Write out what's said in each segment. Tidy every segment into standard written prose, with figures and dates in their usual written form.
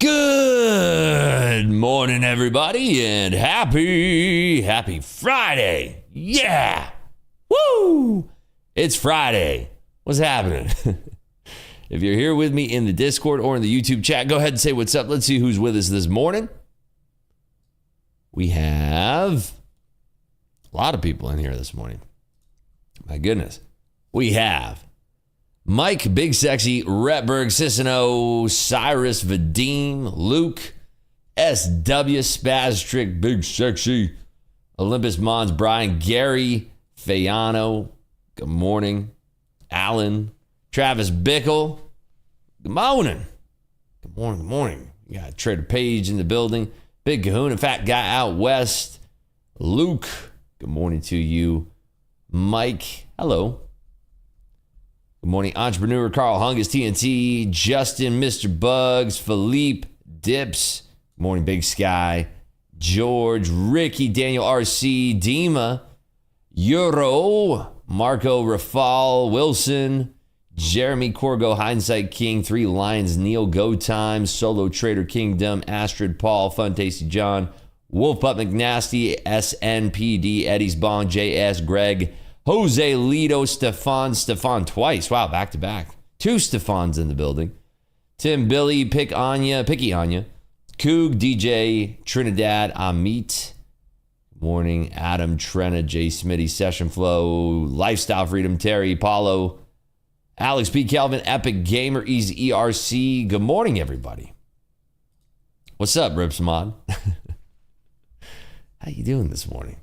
Good morning, everybody, and happy Friday. Yeah. Woo. It's Friday. What's happening? If you're here with me in the Discord or in the YouTube chat, go ahead and say what's up. Let's see who's with us this morning. We have a lot of people in here this morning. My goodness. We have Mike, Big Sexy, Retberg, Cicino, Cyrus, Vadim, Luke, SW, Spaztrick, Big Sexy, Olympus Mons, Brian, Gary, Fayano, good morning, Alan, Travis Bickle, good morning. Good morning, good morning. You got Trader Page in the building, Big Kahuna, Fat Guy out west, Luke, good morning to you, Mike, hello. Good morning, Entrepreneur Carl Hungus, TNT, Justin, Mr. Bugs, Philippe, Dips. Good morning, Big Sky, George, Ricky, Daniel RC, Dima, Euro, Marco, Rafal, Wilson, Jeremy Corgo, Hindsight King, Three Lions, Neil Go Time, Solo Trader Kingdom, Astrid Paul, Fun Tasty John, Wolf Pup McNasty, SNPD, Eddie's Bong, JS, Greg, Jose Lido, Stefan twice. Wow, back to back. Two Stefans in the building. Tim, Billy, Picky Anya, Coog, DJ, Trinidad, Amit. Morning, Adam, Trena, J. Smitty, Session Flow, Lifestyle Freedom, Terry, Paulo, Alex P. Calvin, Epic Gamer, Easy ERC. Good morning, everybody. What's up, Rips Mod? How you doing this morning?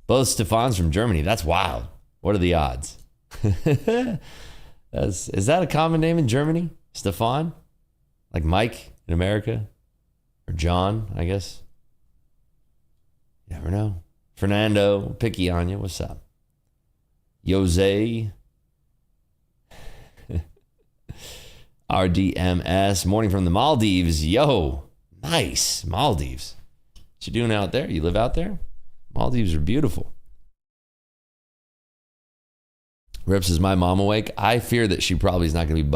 Both Stefans from Germany. That's wild. What are the odds? Is that a common name in Germany? Stefan? Like Mike in America? Or John, I guess? You never know. Fernando, Picky Anya, what's up? Jose. RDMS. Morning from the Maldives. Yo, nice. Maldives. What you doing out there? You live out there? Maldives are beautiful. Rips, is my mom awake? I fear that she probably is not going to be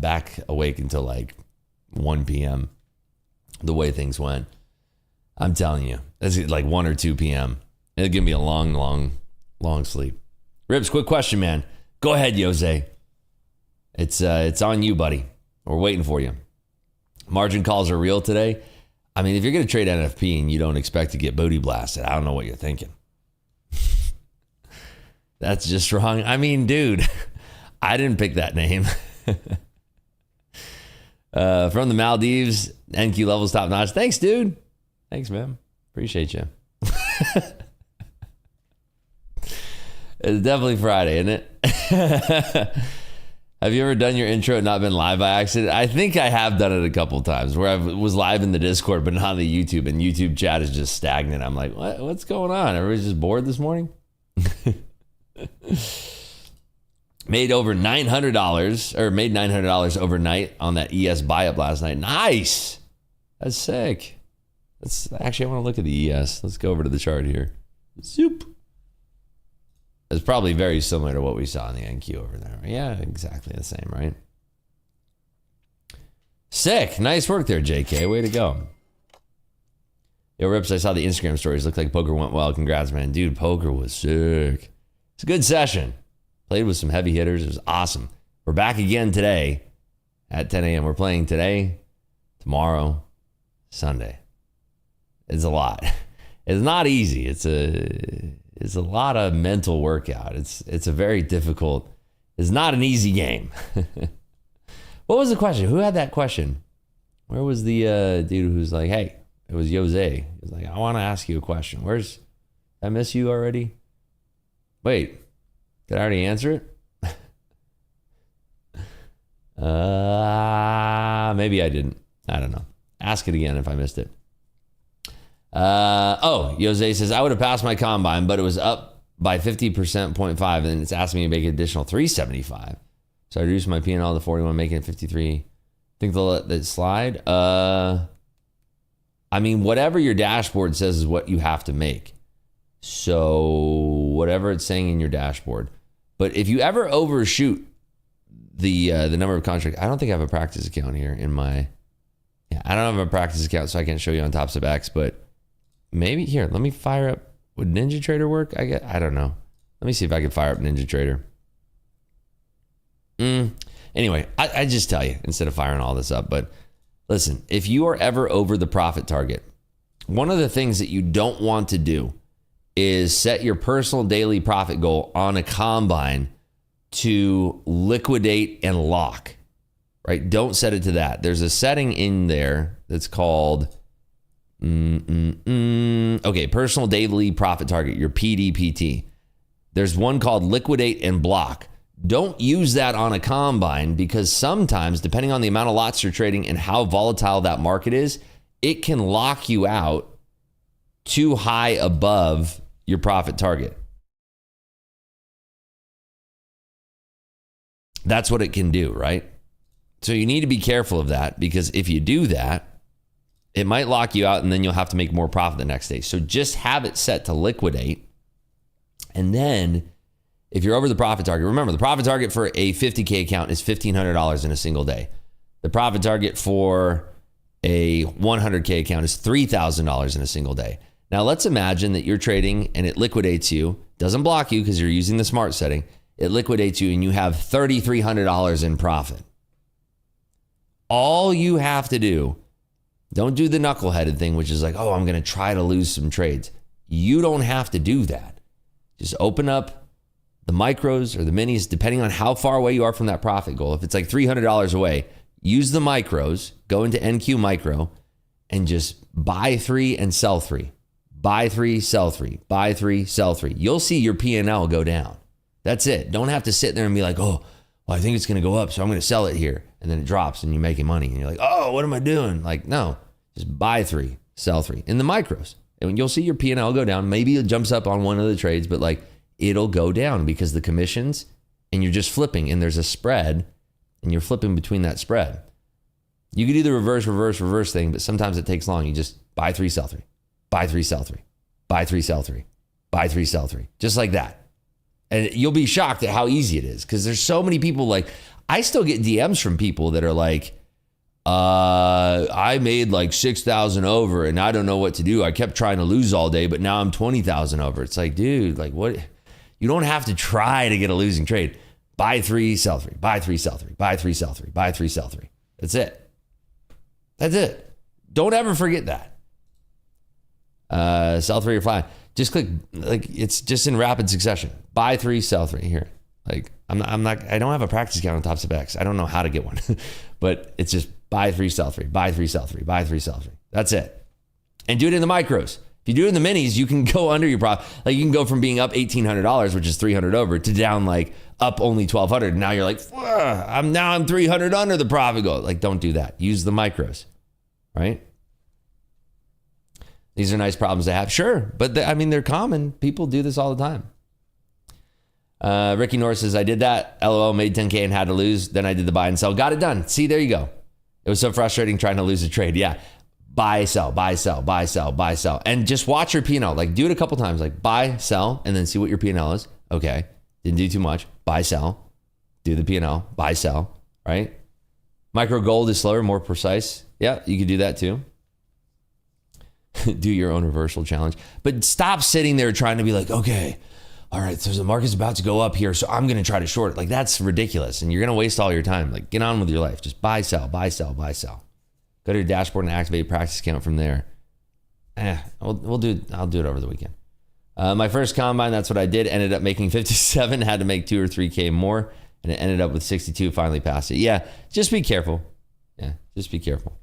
back awake until like 1 p.m. The way things went. I'm telling you. It's like 1 or 2 p.m. It'll give me a long sleep. Rips, quick question, man. Go ahead, Jose. It's on you, buddy. We're waiting for you. Margin calls are real today. I mean, if you're going to trade NFP and you don't expect to get booty blasted, I don't know what you're thinking. That's just wrong. I mean, dude, I didn't pick that name. From the Maldives, NQ levels top notch. Thanks, dude. Thanks, man. Appreciate you. It's definitely Friday, isn't it? Have you ever done your intro and not been live by accident? I think I have done it a couple of times where I was live in the Discord, but not on the YouTube, and YouTube chat is just stagnant. I'm like, what's going on? Everybody's just bored this morning? Made over $900, or made $900 overnight on that ES buy-up last night. Nice. That's sick. Actually, I want to look at the ES. Let's go over to the chart here. Zoop. It's probably very similar to what we saw in the NQ over there. Yeah, exactly the same, right? Sick. Nice work there, JK. Way to go. Yo, Rips, I saw the Instagram stories. Looked like poker went well. Congrats, man. Dude, poker was sick. It's a good session. Played with some heavy hitters. It was awesome. We're back again today at 10 a.m. We're playing today, tomorrow, Sunday. It's a lot. It's not easy. It's a lot of mental workout. It's a very difficult, it's not an easy game. What was the question? Who had that question? Where was the dude who's like, hey, it was Jose. He was like, I want to ask you a question. Did I miss you already? Wait, did I already answer it? Maybe I didn't. I don't know. Ask it again if I missed it. Jose says, I would have passed my combine, but it was up by 50%, 0.5, and it's asking me to make an additional 375. So I reduced my P&L to 41, making it 53. Think they'll let that slide? I mean, whatever your dashboard says is what you have to make. So whatever it's saying in your dashboard. But if you ever overshoot the number of contracts, I don't think I have a practice account here in my Yeah, I don't have a practice account, so I can't show you on Tops of X, but maybe here, let me fire up. Would NinjaTrader work? I don't know. Let me see if I can fire up NinjaTrader. Anyway, I just tell you instead of firing all this up. But listen, if you are ever over the profit target, one of the things that you don't want to do is set your personal daily profit goal on a combine to liquidate and lock, right? Don't set it to that. There's a setting in there that's called, personal daily profit target, your PDPT. There's one called liquidate and block. Don't use that on a combine because sometimes, depending on the amount of lots you're trading and how volatile that market is, it can lock you out too high above your profit target. That's what it can do, right? So you need to be careful of that because if you do that, it might lock you out and then you'll have to make more profit the next day. So just have it set to liquidate. And then if you're over the profit target, remember the profit target for a 50K account is $1,500 in a single day. The profit target for a 100K account is $3,000 in a single day. Now let's imagine that you're trading and it liquidates you, doesn't block you because you're using the smart setting. It liquidates you and you have $3,300 in profit. All you have to do, don't do the knuckleheaded thing, which is like, oh, I'm going to try to lose some trades. You don't have to do that. Just open up the micros or the minis, depending on how far away you are from that profit goal. If it's like $300 away, use the micros, go into NQ micro and just buy 3 and sell 3. Buy 3, sell 3, buy 3, sell 3. You'll see your P&L go down. That's it. Don't have to sit there and be like, oh, well, I think it's going to go up, so I'm going to sell it here. And then it drops and you're making money. And you're like, oh, what am I doing? Like, no, just buy 3, sell 3 in the micros. And you'll see your P&L go down. Maybe it jumps up on one of the trades, but like it'll go down because the commissions and you're just flipping and there's a spread and you're flipping between that spread. You could do the reverse thing, but sometimes it takes long. You just buy 3, sell 3, buy 3, sell 3, buy 3, sell 3, buy 3, sell 3, just like that. And you'll be shocked at how easy it is because there's so many people. Like I still get DMs from people that are like, I made like 6,000 over and I don't know what to do. I kept trying to lose all day, but now I'm 20,000 over. It's like, dude, like what? You don't have to try to get a losing trade. Buy 3, sell 3, buy 3, sell 3, buy 3, sell 3, buy 3, sell 3. That's it. That's it. Don't ever forget that. Sell 3 or fly. Just click, like it's just in rapid succession. Buy 3, sell 3 here. Like I don't have a practice account on Tops of X. I don't know how to get one, but it's just buy 3, sell 3, buy 3, sell 3, buy 3, sell 3. That's it. And do it in the micros. If you do it in the minis, you can go under your profit. Like you can go from being up $1,800, which is 300 over, to down like up only 1,200. Now you're like, I'm 300 under the profit goal. Like don't do that. Use the micros, right? These are nice problems to have. Sure. But they're common. People do this all the time. Ricky Norris says, I did that. LOL, made 10K and had to lose. Then I did the buy and sell. Got it done. See, there you go. It was so frustrating trying to lose a trade. Yeah. Buy, sell, buy, sell, buy, sell, buy, sell. And just watch your P&L. Like do it a couple times. Like buy, sell, and then see what your P&L is. Okay. Didn't do too much. Buy, sell. Do the P&L. Buy, sell. Right? Micro gold is slower, more precise. Yeah, you could do that too. Do your own reversal challenge. But stop sitting there trying to be like, okay, all right, so the market's about to go up here, so I'm going to try to short it. Like that's ridiculous. And you're going to waste all your time. Like get on with your life. Just buy, sell, buy, sell, buy, sell. Go to your dashboard and activate practice account from there. I'll do it over the weekend. My first combine, that's what I did. Ended up making 57, had to make 2 or 3K more, and it ended up with 62, finally passed it. Yeah, just be careful. Yeah, just be careful.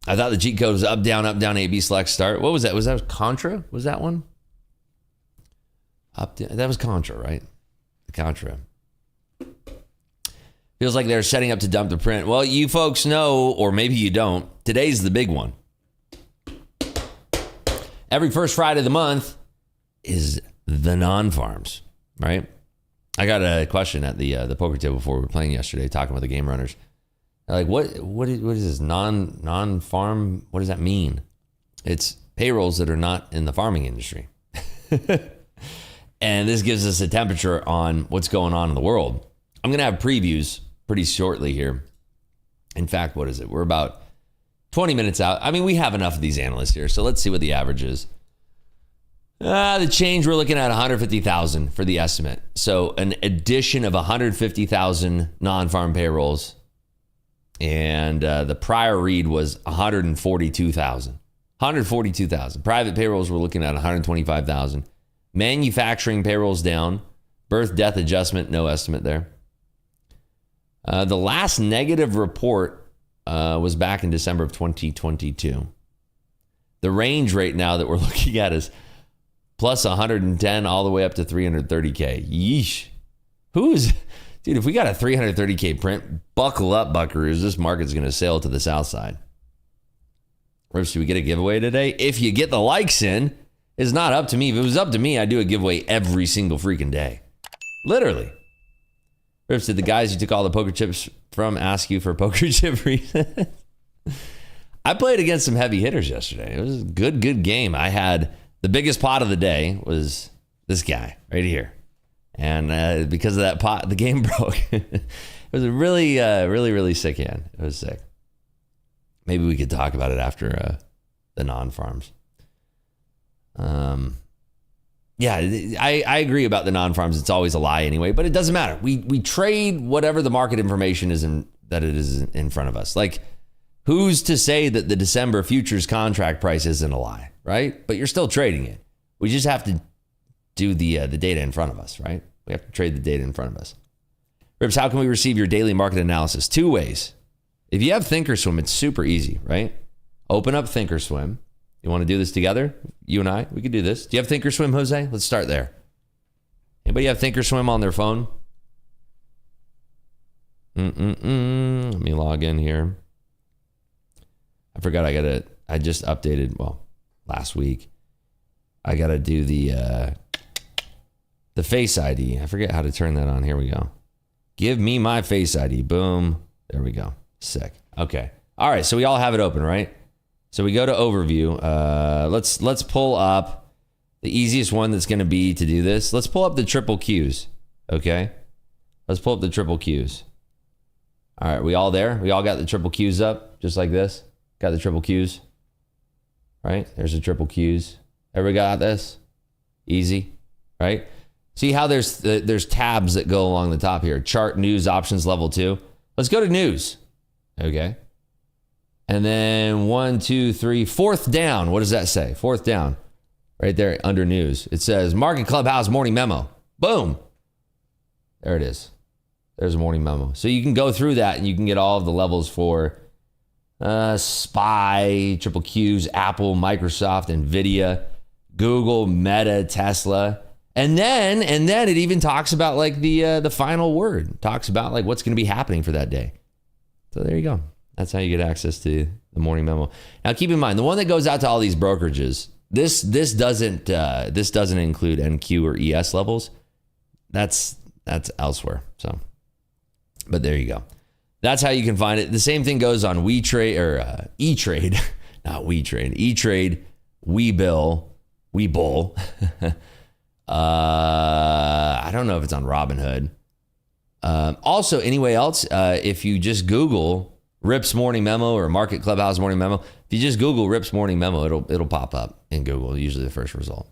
I thought the cheat code was up, down, AB, select, start. What was that? Was that Contra? Was that one? Up, down. That was Contra, right? The Contra. Feels like they're setting up to dump the print. Well, you folks know, or maybe you don't, today's the big one. Every first Friday of the month is the non-farms, right? I got a question at the poker table before we were playing yesterday, talking with the game runners. Like, what is this non-farm? What does that mean? It's payrolls that are not in the farming industry. And this gives us a temperature on what's going on in the world. I'm going to have previews pretty shortly here In fact, what is it? We're about 20 minutes out. I mean, we have enough of these analysts here, so let's see what the average is. The change, we're looking at 150,000 for the estimate. So an addition of 150,000 non-farm payrolls. And the prior read was 142,000. 142,000. Private payrolls, we're looking at 125,000. Manufacturing payrolls down. Birth, death adjustment, no estimate there. The last negative report was back in December of 2022. The range right now that we're looking at is plus 110 all the way up to 330K. Yeesh. Dude, if we got a 330K print, buckle up, buckaroos. This market's going to sail to the south side. Rip, should we get a giveaway today? If you get the likes in, it's not up to me. If it was up to me, I'd do a giveaway every single freaking day. Literally. Rips, did the guys you took all the poker chips from ask you for poker chip reasons? I played against some heavy hitters yesterday. It was a good game. I had the biggest pot of the day was this guy right here. And because of that pot, the game broke. It was a really sick hand. It was sick. Maybe we could talk about it after the non-farms. Yeah, I agree about the non-farms. It's always a lie anyway, but it doesn't matter. We trade whatever the market information is that it is in front of us. Like, who's to say that the December futures contract price isn't a lie, right? But you're still trading it. We just have to do the data in front of us, right? We have to trade the data in front of us. Rips, how can we receive your daily market analysis? 2 ways. If you have Thinkorswim, it's super easy, right? Open up Thinkorswim. You want to do this together? You and I, we could do this. Do you have Thinkorswim, Jose? Let's start there. Anybody have Thinkorswim on their phone? Let me log in here. I forgot I just updated, last week. I got to do the Face ID. I forget how to turn that on. Here we go. Give me my Face ID. Boom. There we go. Sick. Okay. All right. So we all have it open, right? So we go to overview. Let's pull up the easiest one that's going to be to do this. Let's pull up the triple Qs. Okay. Let's pull up the triple Qs. All right. We all there? We all got the triple Qs up just like this. Got the triple Qs. Right? There's the triple Qs. Everybody got this? Easy. Right? See how there's tabs that go along the top here. Chart, news, options, level 2. Let's go to news. Okay. And then 1, 2, 3, fourth down. What does that say? Fourth down. Right there under news. It says Market Clubhouse morning memo. Boom. There it is. There's a morning memo. So you can go through that and you can get all of the levels for SPY, triple Qs, Apple, Microsoft, Nvidia, Google, Meta, Tesla. And then it even talks about like the final word. Talks about like what's going to be happening for that day. So there you go. That's how you get access to the morning memo. Now keep in mind, the one that goes out to all these brokerages, this doesn't include NQ or ES levels. That's elsewhere. So, but there you go. That's how you can find it. The same thing goes on WeTrade or E-Trade, not WeTrade. E-Trade, Webull. I don't know if it's on Robinhood. Also, anyway else, if you just Google Rip's morning memo or Market Clubhouse morning memo, if you just Google Rip's morning memo, it'll pop up in Google, usually the first result.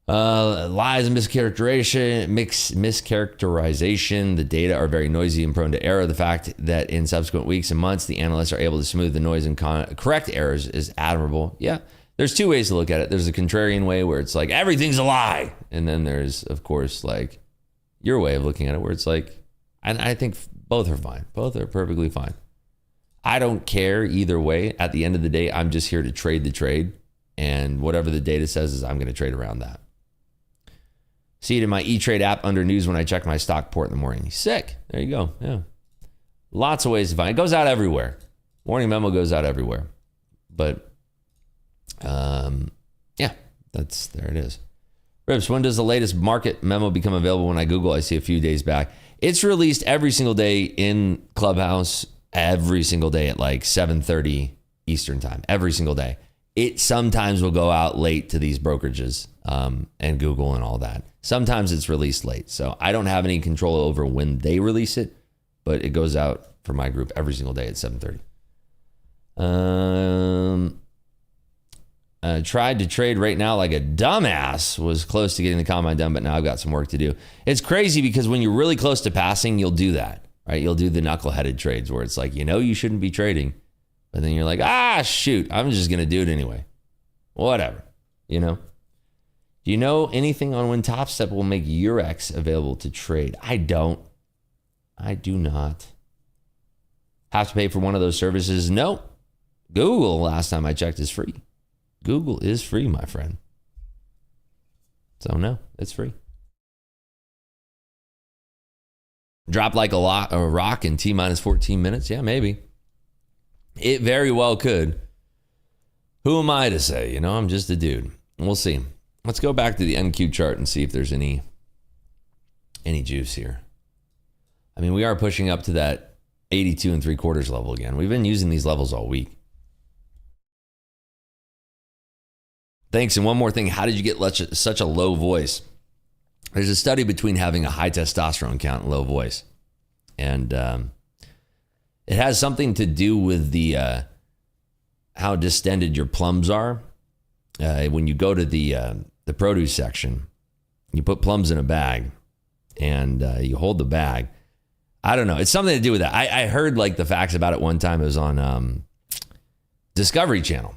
Lies and mischaracterization. The data are very noisy and prone to error. The fact that in subsequent weeks and months, the analysts are able to smooth the noise and correct errors is admirable. Yeah. There's 2 ways to look at it. There's a contrarian way where it's like, everything's a lie. And then there's, of course, like your way of looking at it where it's like, and I think both are fine. Both are perfectly fine. I don't care either way. At the end of the day, I'm just here to trade the trade. And whatever the data says is I'm going to trade around that. See it in my E-Trade app under news when I check my stock port in the morning. Sick. There you go. Yeah. Lots of ways to find it. It goes out everywhere. Morning memo goes out everywhere. But yeah, there it is. Rips, when does the latest market memo become available? When I Google, I see a few days back. It's released every single day in Clubhouse, every single day at like 7:30 Eastern time, every single day. It sometimes will go out late to these brokerages and Google and all that. Sometimes it's released late. So I don't have any control over when they release it, but it goes out for my group every single day at 7:30. Tried to trade right now like a dumbass. Was close to getting the combine done, but now I've got some work to do. It's crazy because when you're really close to passing, you'll do that, right? You'll do the knuckleheaded trades where it's like, you shouldn't be trading, but then you're like, shoot, I'm just going to do it anyway. Whatever, Do you know anything on when Top Step will make Eurex available to trade? I don't. I do not. Have to pay for one of those services? No. Google, last time I checked, is free. Google is free, my friend. So no, it's free. Drop like a rock in T-minus 14 minutes? Yeah, maybe. It very well could. Who am I to say? I'm just a dude. We'll see. Let's go back to the NQ chart and see if there's any juice here. I mean, we are pushing up to that 82 3/4 level again. We've been using these levels all week. Thanks. And one more thing. How did you get such a low voice? There's a study between having a high testosterone count and low voice. And it has something to do with the how distended your plums are. When you go to the produce section, you put plums in a bag and you hold the bag. I don't know. It's something to do with that. I heard like the facts about it one time. It was on Discovery Channel.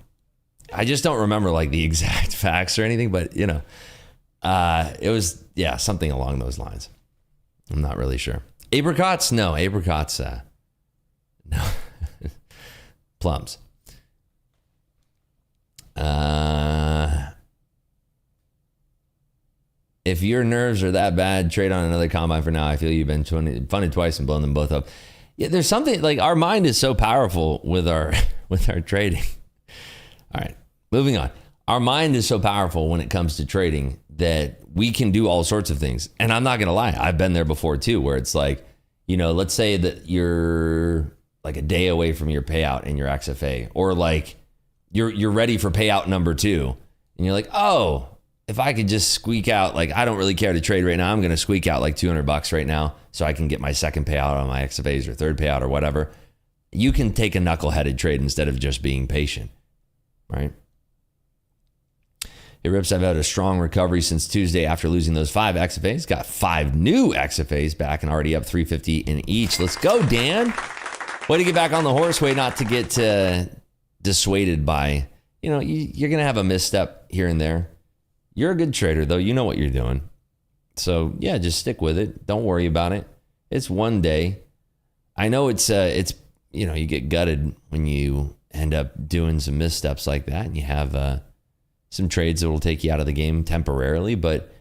I just don't remember like the exact facts or anything, but it was, something along those lines. I'm not really sure. Apricots? No, apricots, no. Plums. If your nerves are that bad, trade on another combine for now. I feel you've been funded twice and blown them both up. Yeah, there's something like our mind is so powerful with our trading. All right, moving on. Our mind is so powerful when it comes to trading that we can do all sorts of things. And I'm not going to lie. I've been there before too, where it's like, let's say that you're like a day away from your payout in your XFA, or like you're ready for payout number 2. And you're like, oh, if I could just squeak out, like, I don't really care to trade right now. I'm going to squeak out like $200 right now so I can get my second payout on my XFAs or third payout or whatever. You can take a knuckleheaded trade instead of just being patient. Right? Hey, Rips, I've had a strong recovery since Tuesday after losing those 5 XFAs. Got 5 new XFAs back and already up 350 in each. Let's go, Dan. Way to get back on the horse. Way not to get dissuaded by, you're going to have a misstep here and there. You're a good trader, though. You know what you're doing. So, yeah, just stick with it. Don't worry about it. It's one day. I know it's you get gutted when you end up doing some missteps like that, and you have some trades that will take you out of the game temporarily. But,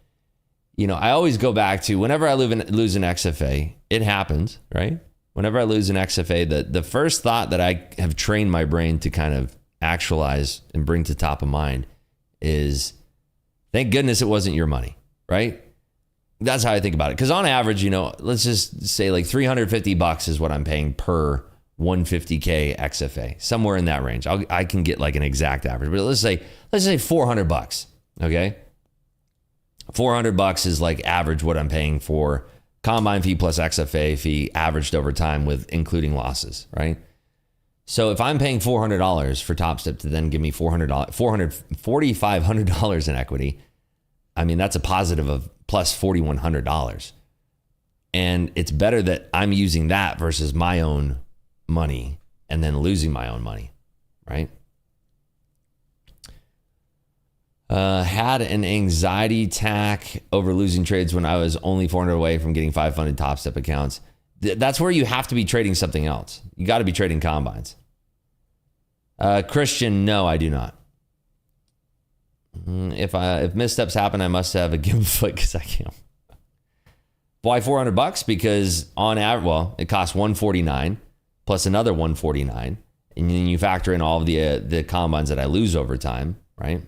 I always go back to whenever I lose an XFA, it happens, right? Whenever I lose an XFA, the first thought that I have trained my brain to kind of actualize and bring to top of mind is, thank goodness it wasn't your money, right? That's how I think about it. Because on average, let's just say like $350 is what I'm paying per 150K XFA, somewhere in that range. I can get like an exact average, but let's say $400. Okay, $400 is like average what I'm paying for combine fee plus XFA fee averaged over time with including losses, right? So if I'm paying $400 for Top Step to then give me $4,500 in equity, I mean, that's a positive of plus $4,100. And it's better that I'm using that versus my own money and then losing my own money, right? Had an anxiety attack over losing trades when I was only 400 away from getting 5 funded Top Step accounts. That's where you have to be trading something else. You got to be trading combines. Christian, no, I do not. If missteps happen, I must have a given foot because I can't. Why $400? Because on average, it costs $149 plus another $149, and then you factor in all of the combines that I lose over time, right?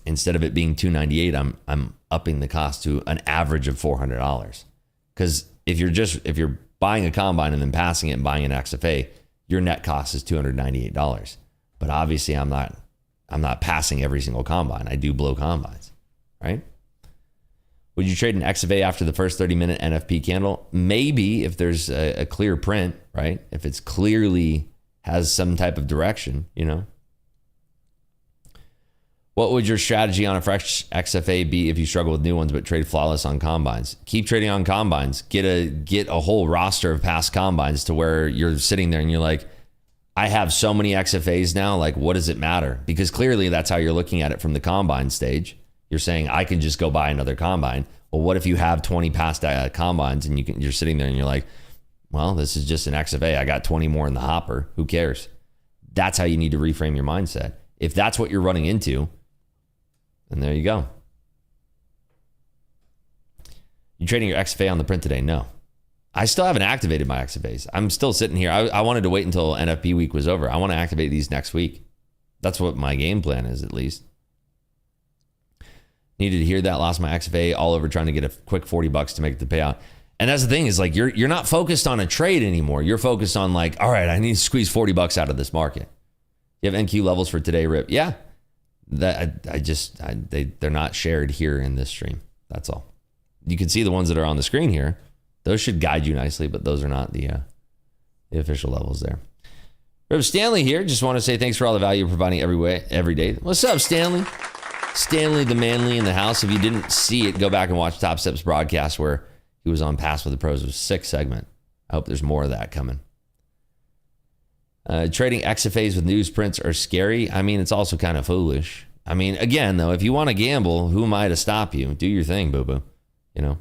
Instead of it being $298, I'm upping the cost to an average of $400. Because if you're buying a combine and then passing it and buying an XFA, your net cost is $298. But obviously, I'm not passing every single combine. I do blow combines, right? Would you trade an XFA after the first 30-minute NFP candle? Maybe if there's a clear print, right? If it's clearly has some type of direction, you know. What would your strategy on a fresh XFA be if you struggle with new ones but trade flawless on combines? Keep trading on combines. Get a whole roster of past combines to where you're sitting there and you're like, I have so many XFAs now, like what does it matter? Because clearly that's how you're looking at it from the combine stage. You're saying I can just go buy another combine. Well, what if you have 20 past combines and you're sitting there and you're like, well, this is just an XFA. I got 20 more in the hopper. Who cares? That's how you need to reframe your mindset. If that's what you're running into, and there you go. You trading your XFA on the print today? No. I still haven't activated my XFAs. I'm still sitting here. I wanted to wait until NFP week was over. I want to activate these next week. That's what my game plan is, at least. Needed to hear that. Lost my XFA all over trying to get a quick $40 to make the payout. And that's the thing is like you're not focused on a trade anymore. You're focused on like, all right, I need to squeeze $40 out of this market. You have NQ levels for today, Rip? Yeah. That they're not shared here in this stream. That's all. You can see the ones that are on the screen here. Those should guide you nicely, but those are not the official levels there. Rip Stanley here. Just want to say thanks for all the value you're providing every day. What's up, Stanley? Stanley the Manly in the house. If you didn't see it, go back and watch Top Steps broadcast where he was on Pass with the Pros. It was a sick segment. I hope there's more of that coming. Trading XFAs with newsprints are scary. I mean, it's also kind of foolish. I mean, again, though, if you want to gamble, who am I to stop you? Do your thing, boo-boo. You know?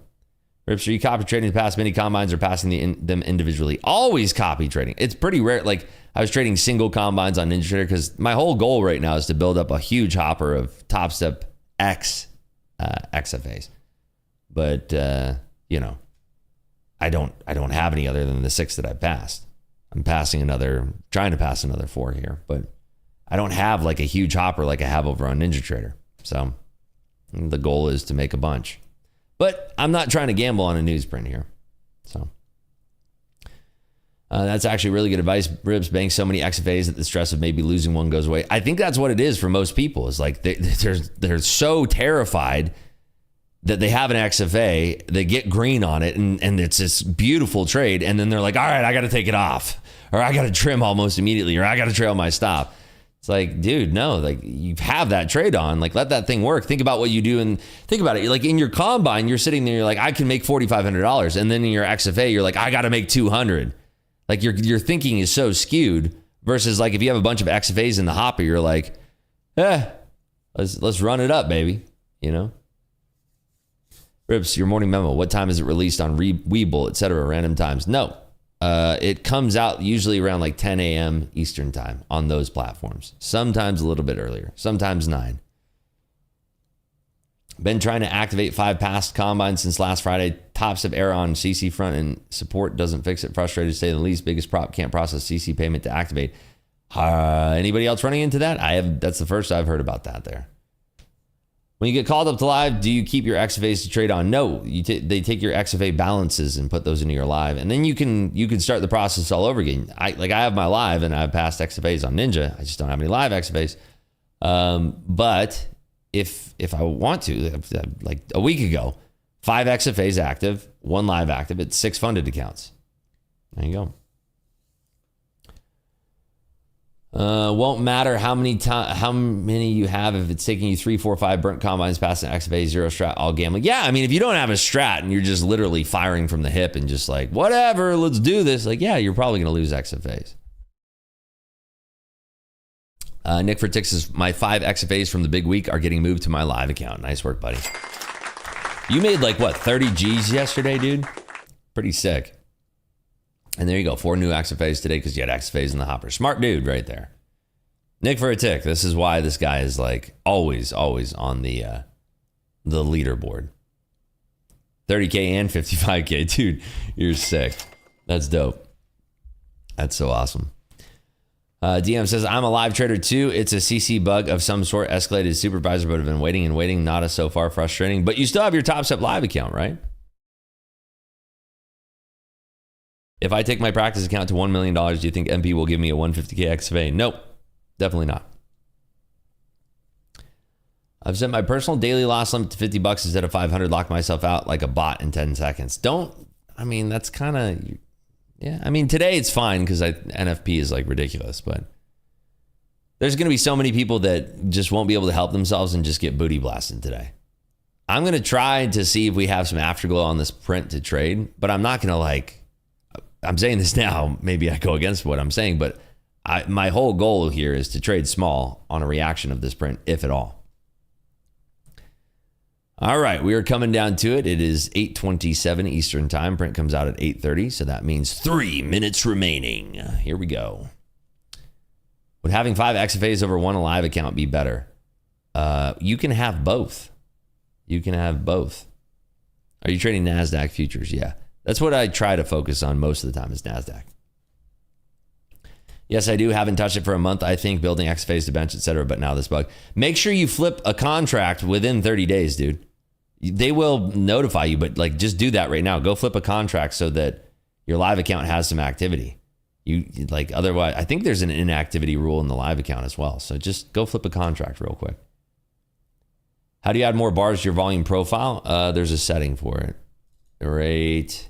Rips, are you copy trading past mini combines or passing them individually? Always copy trading. It's pretty rare. Like, I was trading single combines on NinjaTrader because my whole goal right now is to build up a huge hopper of Top Step X XFAs. But, you know, I don't have any other than the 6 that I passed. I'm trying to pass another 4 here, but I don't have like a huge hopper like I have over on NinjaTrader. So the goal is to make a bunch, but I'm not trying to gamble on a newsprint here. So that's actually really good advice. Ribs, bank so many XFAs that the stress of maybe losing one goes away. I think that's what it is for most people. Is like they're so terrified that they have an XFA, they get green on it, and it's this beautiful trade, and then they're like, all right, I got to take it off, or I got to trim almost immediately, or I got to trail my stop. It's like, dude, no, like you have that trade on, like let that thing work. Think about what you do, and think about it. Like in your combine, you're sitting there, you're like, I can make $4,500, and then in your XFA, you're like, I got to make 200. Like your thinking is so skewed. Versus like if you have a bunch of XFAs in the hopper, you're like, let's run it up, baby. You know. Rips, your morning memo. What time is it released on Webull, etc.? Random times. No. It comes out usually around like 10 a.m. Eastern time on those platforms. Sometimes a little bit earlier. Sometimes 9. Been trying to activate 5 past combines since last Friday. Top Step error on CC front and support doesn't fix it. Frustrated to say the least. Biggest prop, can't process CC payment to activate. Anybody else running into that? That's the first I've heard about that there. When you get called up to live, do you keep your XFAs to trade on? No, they take your XFA balances and put those into your live, and then you can start the process all over again. I have my live and I've passed XFAs on Ninja. I just don't have any live XFAs. But if I want to, like a week ago, 5 XFAs active, 1 live active. It's 6 funded accounts. There you go. Won't matter how many you have if it's taking you 3, 4, 5 burnt combines past an XFA, 0 strat, all gambling. Yeah, I mean, if you don't have a strat and you're just literally firing from the hip and just like, whatever, let's do this. Like, yeah, you're probably going to lose XFAs. Nick for Tix says, my 5 XFAs from the big week are getting moved to my live account. Nice work, buddy. You made like, what, 30 G's yesterday, dude? Pretty sick. And there you go, 4 new XFAs today because you had XFAs in the hopper. Smart dude right there. Nick for a tick. This is why this guy is like always on the leaderboard. 30K and 55K. Dude, you're sick. That's dope. That's so awesome. DM says, I'm a live trader too. It's a CC bug of some sort. Escalated supervisor, but have been waiting and waiting. Not a so far frustrating. But you still have your Top Step live account, right? If I take my practice account to $1 million, do you think MP will give me a 150K XFA? Nope, definitely not. I've set my personal daily loss limit to 50 bucks instead of 500, lock myself out like a bot in 10 seconds. That's kind of, yeah. I mean, today it's fine because NFP is like ridiculous, but there's going to be so many people that just won't be able to help themselves and just get booty blasted today. I'm going to try to see if we have some afterglow on this print to trade, but I'm not going to I'm saying this now, maybe I go against what I'm saying, but my whole goal here is to trade small on a reaction of this print, if at all. All right, we are coming down to it. It is 8:27 Eastern time. Print comes out at 8:30, so that means 3 minutes remaining. Here we go. Would having 5 XFAs over one live account be better? You can have both. You can have both. Are you trading NASDAQ futures? Yeah. That's what I try to focus on most of the time is NASDAQ. Yes, I do. Haven't touched it for a month. I think building XFAs to bench, etc. But now this bug. Make sure you flip a contract within 30 days, dude. They will notify you, but like just do that right now. Go flip a contract so that your live account has some activity. Otherwise, I think there's an inactivity rule in the live account as well. So just go flip a contract real quick. How do you add more bars to your volume profile? There's a setting for it. Rate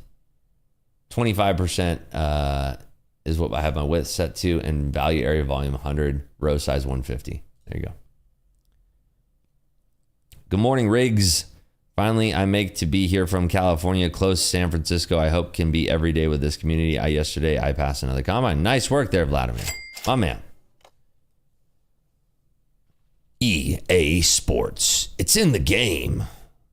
25% is what I have my width set to, and value area volume 100, row size 150. There you go. Good morning, Riggs. Finally, I make to be here from California, close San Francisco. I hope can be every day with this community. Yesterday I passed another combine. Nice work there, Vladimir. My man. EA Sports. It's in the game.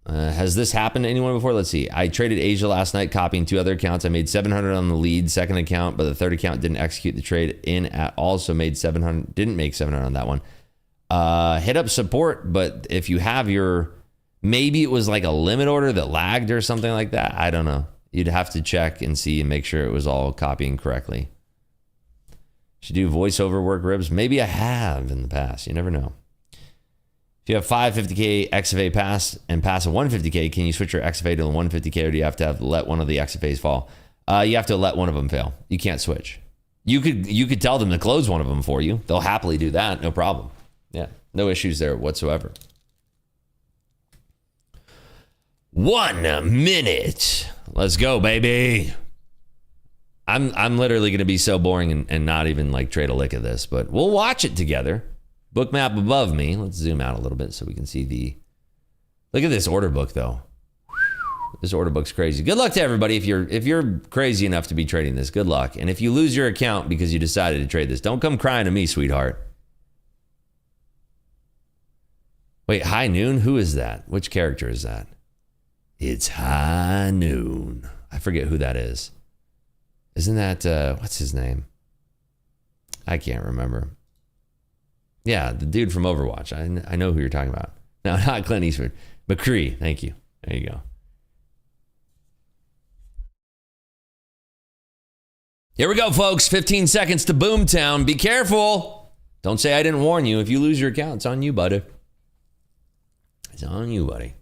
Has this happened to anyone before? Let's see. I traded Asia last night, copying 2 other accounts. I made 700 on the lead second account, but the third account didn't execute the trade in at all. So made 700. Didn't make 700 on that one. Hit up support, but if you have your, maybe it was like a limit order that lagged or something like that. I don't know. You'd have to check and see and make sure it was all copying correctly. Should do voiceover work, Ribs. Maybe I have in the past. You never know. If you have 550K XFA pass and pass a 150K, can you switch your XFA to the 150K, or do you have to let one of the XFAs fall? You have to let one of them fail. You can't switch. You could tell them to close one of them for you. They'll happily do that. No problem. Yeah, no issues there whatsoever. 1 minute. Let's go, baby. I'm literally going to be so boring and not even like trade a lick of this, but we'll watch it together. Bookmap above me. Let's zoom out a little bit so we can see the... Look at this order book, though. This order book's crazy. Good luck to everybody if you're crazy enough to be trading this. Good luck. And if you lose your account because you decided to trade this, don't come crying to me, sweetheart. Wait, High Noon? Who is that? Which character is that? It's High Noon. I forget who that is. Isn't that... what's his name? I can't remember. Yeah, the dude from Overwatch. I know who you're talking about. No, not Clint Eastwood. McCree. Thank you. There you go. Here we go, folks. 15 seconds to Boomtown. Be careful. Don't say I didn't warn you. If you lose your account, it's on you, buddy. It's on you, buddy.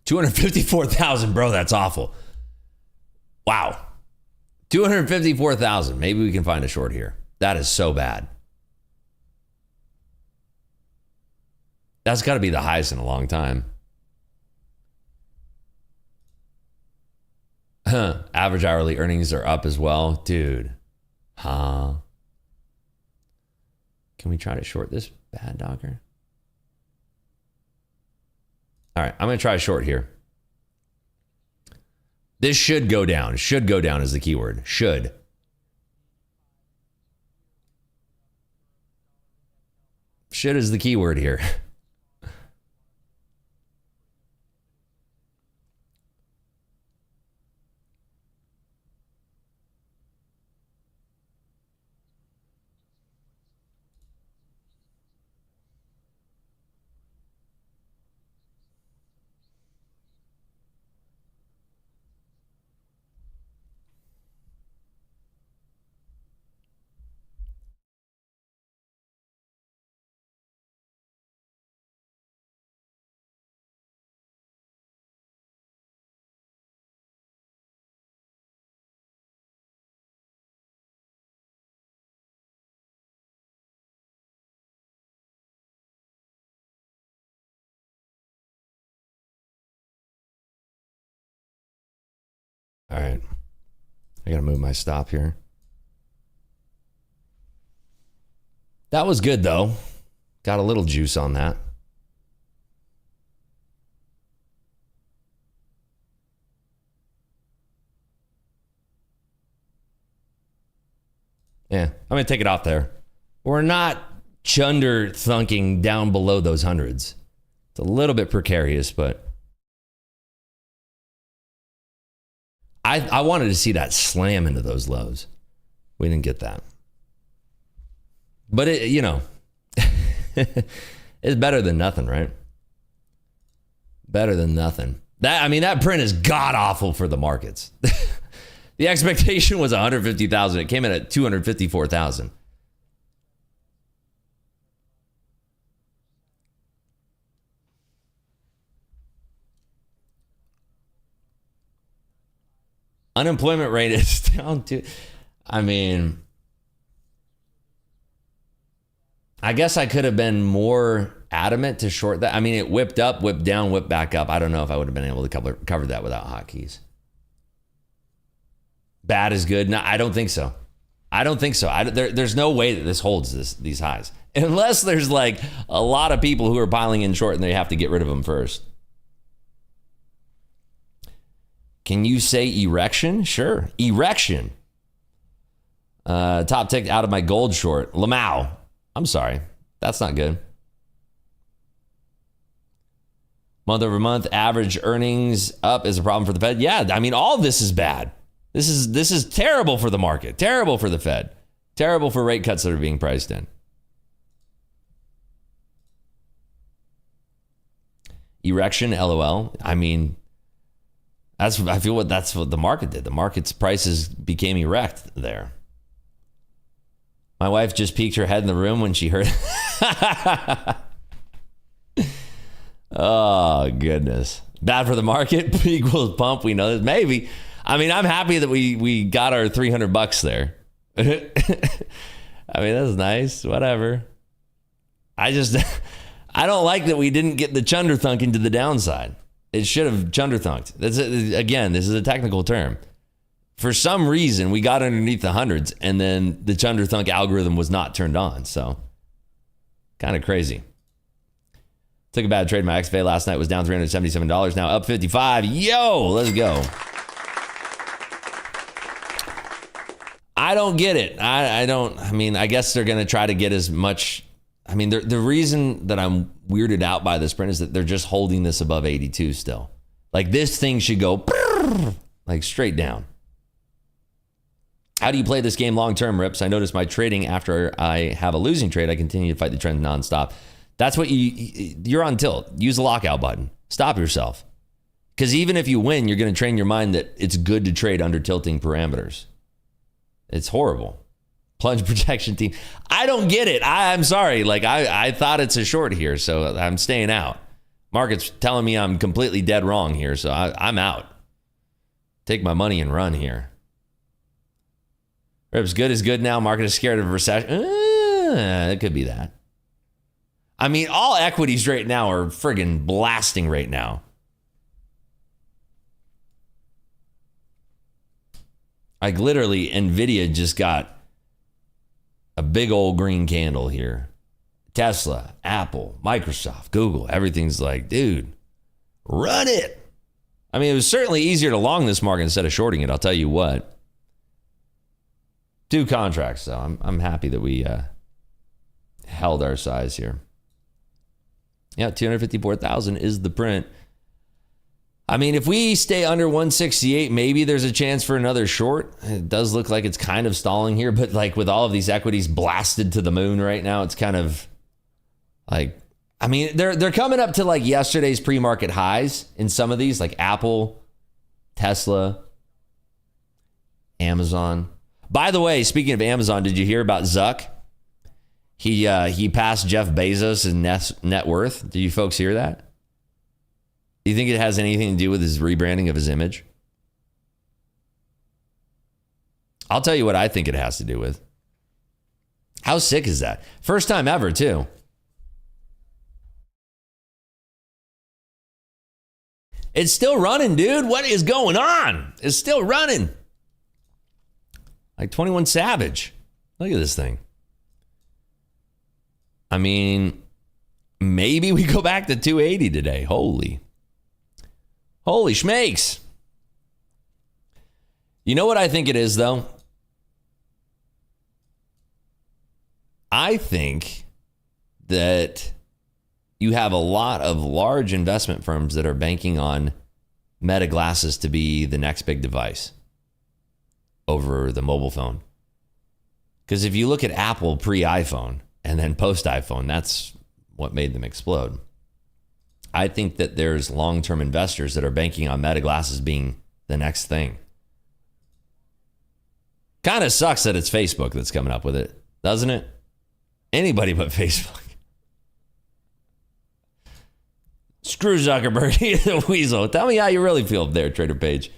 $254,000, bro. That's awful. Wow. 254,000. Maybe we can find a short here. That is so bad. That's got to be the highest in a long time. Average hourly earnings are up as well. Dude. Huh. Can we try to short this bad dogger? All right, I'm going to try a short here. This should go down. Should go down is the keyword. Should. Should is the keyword here. All right. I got to move my stop here. That was good, though. Got a little juice on that. Yeah, I'm going to take it off there. We're not chunder thunking down below those hundreds. It's a little bit precarious, but I wanted to see that slam into those lows. We didn't get that. But it, you know, it's better than nothing, right? Better than nothing. That print is god awful for the markets. The expectation was 150,000. It came in at 254,000. Unemployment rate is down to, I guess I could have been more adamant to short that. I mean, it whipped up, whipped down, whipped back up. I don't know if I would have been able to cover that without hotkeys. Bad is good. No, I don't think so. There's no way that this holds these highs. Unless there's like a lot of people who are piling in short and they have to get rid of them first. Can you say erection? Sure. Erection. Top tick out of my gold short. Lamau. I'm sorry. That's not good. Month over month, average earnings up is a problem for the Fed. Yeah, I mean, all of this is bad. This is terrible for the market. Terrible for the Fed. Terrible for rate cuts that are being priced in. Erection, LOL. I mean, I feel that's what the market did. The market's prices became erect there. My wife just peeked her head in the room when she heard. Oh, goodness. Bad for the market equals pump. We know this. Maybe. I mean, I'm happy that we got our $300 there. I mean, that's nice. Whatever. I don't like that we didn't get the chunder thunk into the downside. It should have chunder thunked. Again, this is a technical term. For some reason, we got underneath the hundreds, and then the chunder thunk algorithm was not turned on. So, kind of crazy. Took a bad trade. My XFA last night was down $377. Now up 55. Yo, let's go. I don't get it. I guess they're going to try to get as much. I mean, the reason that I'm weirded out by this print is that they're just holding this above 82 still. Like, this thing should go like straight down. How do you play this game long-term, Rips? I notice my trading after I have a losing trade, I continue to fight the trend nonstop. That's what you're on tilt. Use the lockout button. Stop yourself. Because even if you win, you're going to train your mind that it's good to trade under tilting parameters. It's horrible. Plunge protection team. I don't get it. I'm sorry. Like, I thought it's a short here, so I'm staying out. Market's telling me I'm completely dead wrong here, so I'm out. Take my money and run here. Rips, good is good now. Market is scared of a recession. It could be that. I mean, all equities right now are friggin' blasting right now. Like, literally, NVIDIA just got a big old green candle here. Tesla, Apple, Microsoft, Google, everything's like, dude, run it. I mean, it was certainly easier to long this market instead of shorting it, I'll tell you what. 2 contracts, though. I'm happy that we held our size here. Yeah, 254,000 is the print. I mean, if we stay under 168, maybe there's a chance for another short. It does look like it's kind of stalling here, but like with all of these equities blasted to the moon right now, it's kind of like, I mean, they're coming up to like yesterday's pre-market highs in some of these, like Apple, Tesla, Amazon. By the way, speaking of Amazon, did you hear about Zuck? He passed Jeff Bezos in net worth. Did you folks hear that? Do you think it has anything to do with his rebranding of his image? I'll tell you what I think it has to do with. How sick is that? First time ever, too. It's still running, dude. What is going on? It's still running. Like 21 Savage. Look at this thing. I mean, maybe we go back to 280 today. Holy schmakes. You know what I think it is, though? I think that you have a lot of large investment firms that are banking on Meta glasses to be the next big device over the mobile phone. Because if you look at Apple pre-iPhone and then post-iPhone, that's what made them explode. I think that there's long-term investors that are banking on Meta glasses being the next thing. Kind of sucks that it's Facebook that's coming up with it, doesn't it? Anybody but Facebook. Screw Zuckerberg, he's a weasel. Tell me how you really feel there, Trader Page.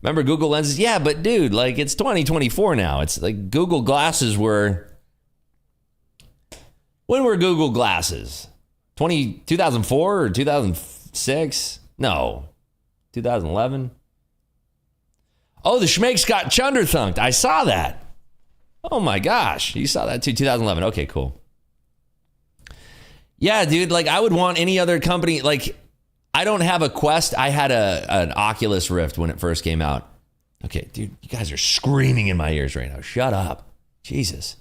Remember Google Lenses? Yeah, but dude, like it's 2024 now. It's like Google Glasses were... When were Google Glasses? 2004 or 2006? No. 2011? Oh, the Schmakes got chunder thunked. I saw that. Oh my gosh. You saw that too, 2011. Okay, cool. Yeah, dude, like I would want any other company. Like I don't have a Quest. I had an Oculus Rift when it first came out. Okay, dude, you guys are screaming in my ears right now. Shut up. Jesus.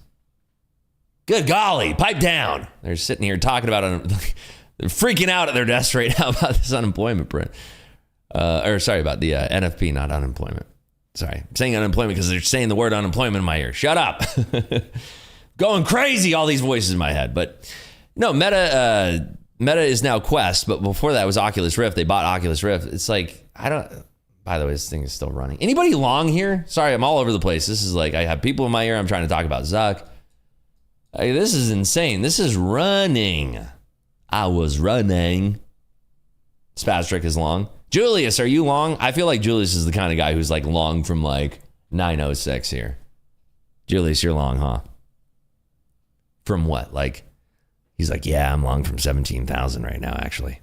Good golly, pipe down. They're sitting here talking about they're freaking out at their desk right now about this unemployment print. About the NFP, not unemployment. Sorry, I'm saying unemployment because they're saying the word unemployment in my ear. Shut up. Going crazy, all these voices in my head. But no, Meta is now Quest, but before that was Oculus Rift. They bought Oculus Rift. It's like, by the way, this thing is still running. Anybody long here? Sorry, I'm all over the place. This is like, I have people in my ear. I'm trying to talk about Zuck. This is insane. This is running. I was running. Spastrick is long. Julius, are you long? I feel like Julius is the kind of guy who's like long from like 906 here. Julius, you're long, huh? From what? Like, he's like, yeah, I'm long from 17,000 right now, actually.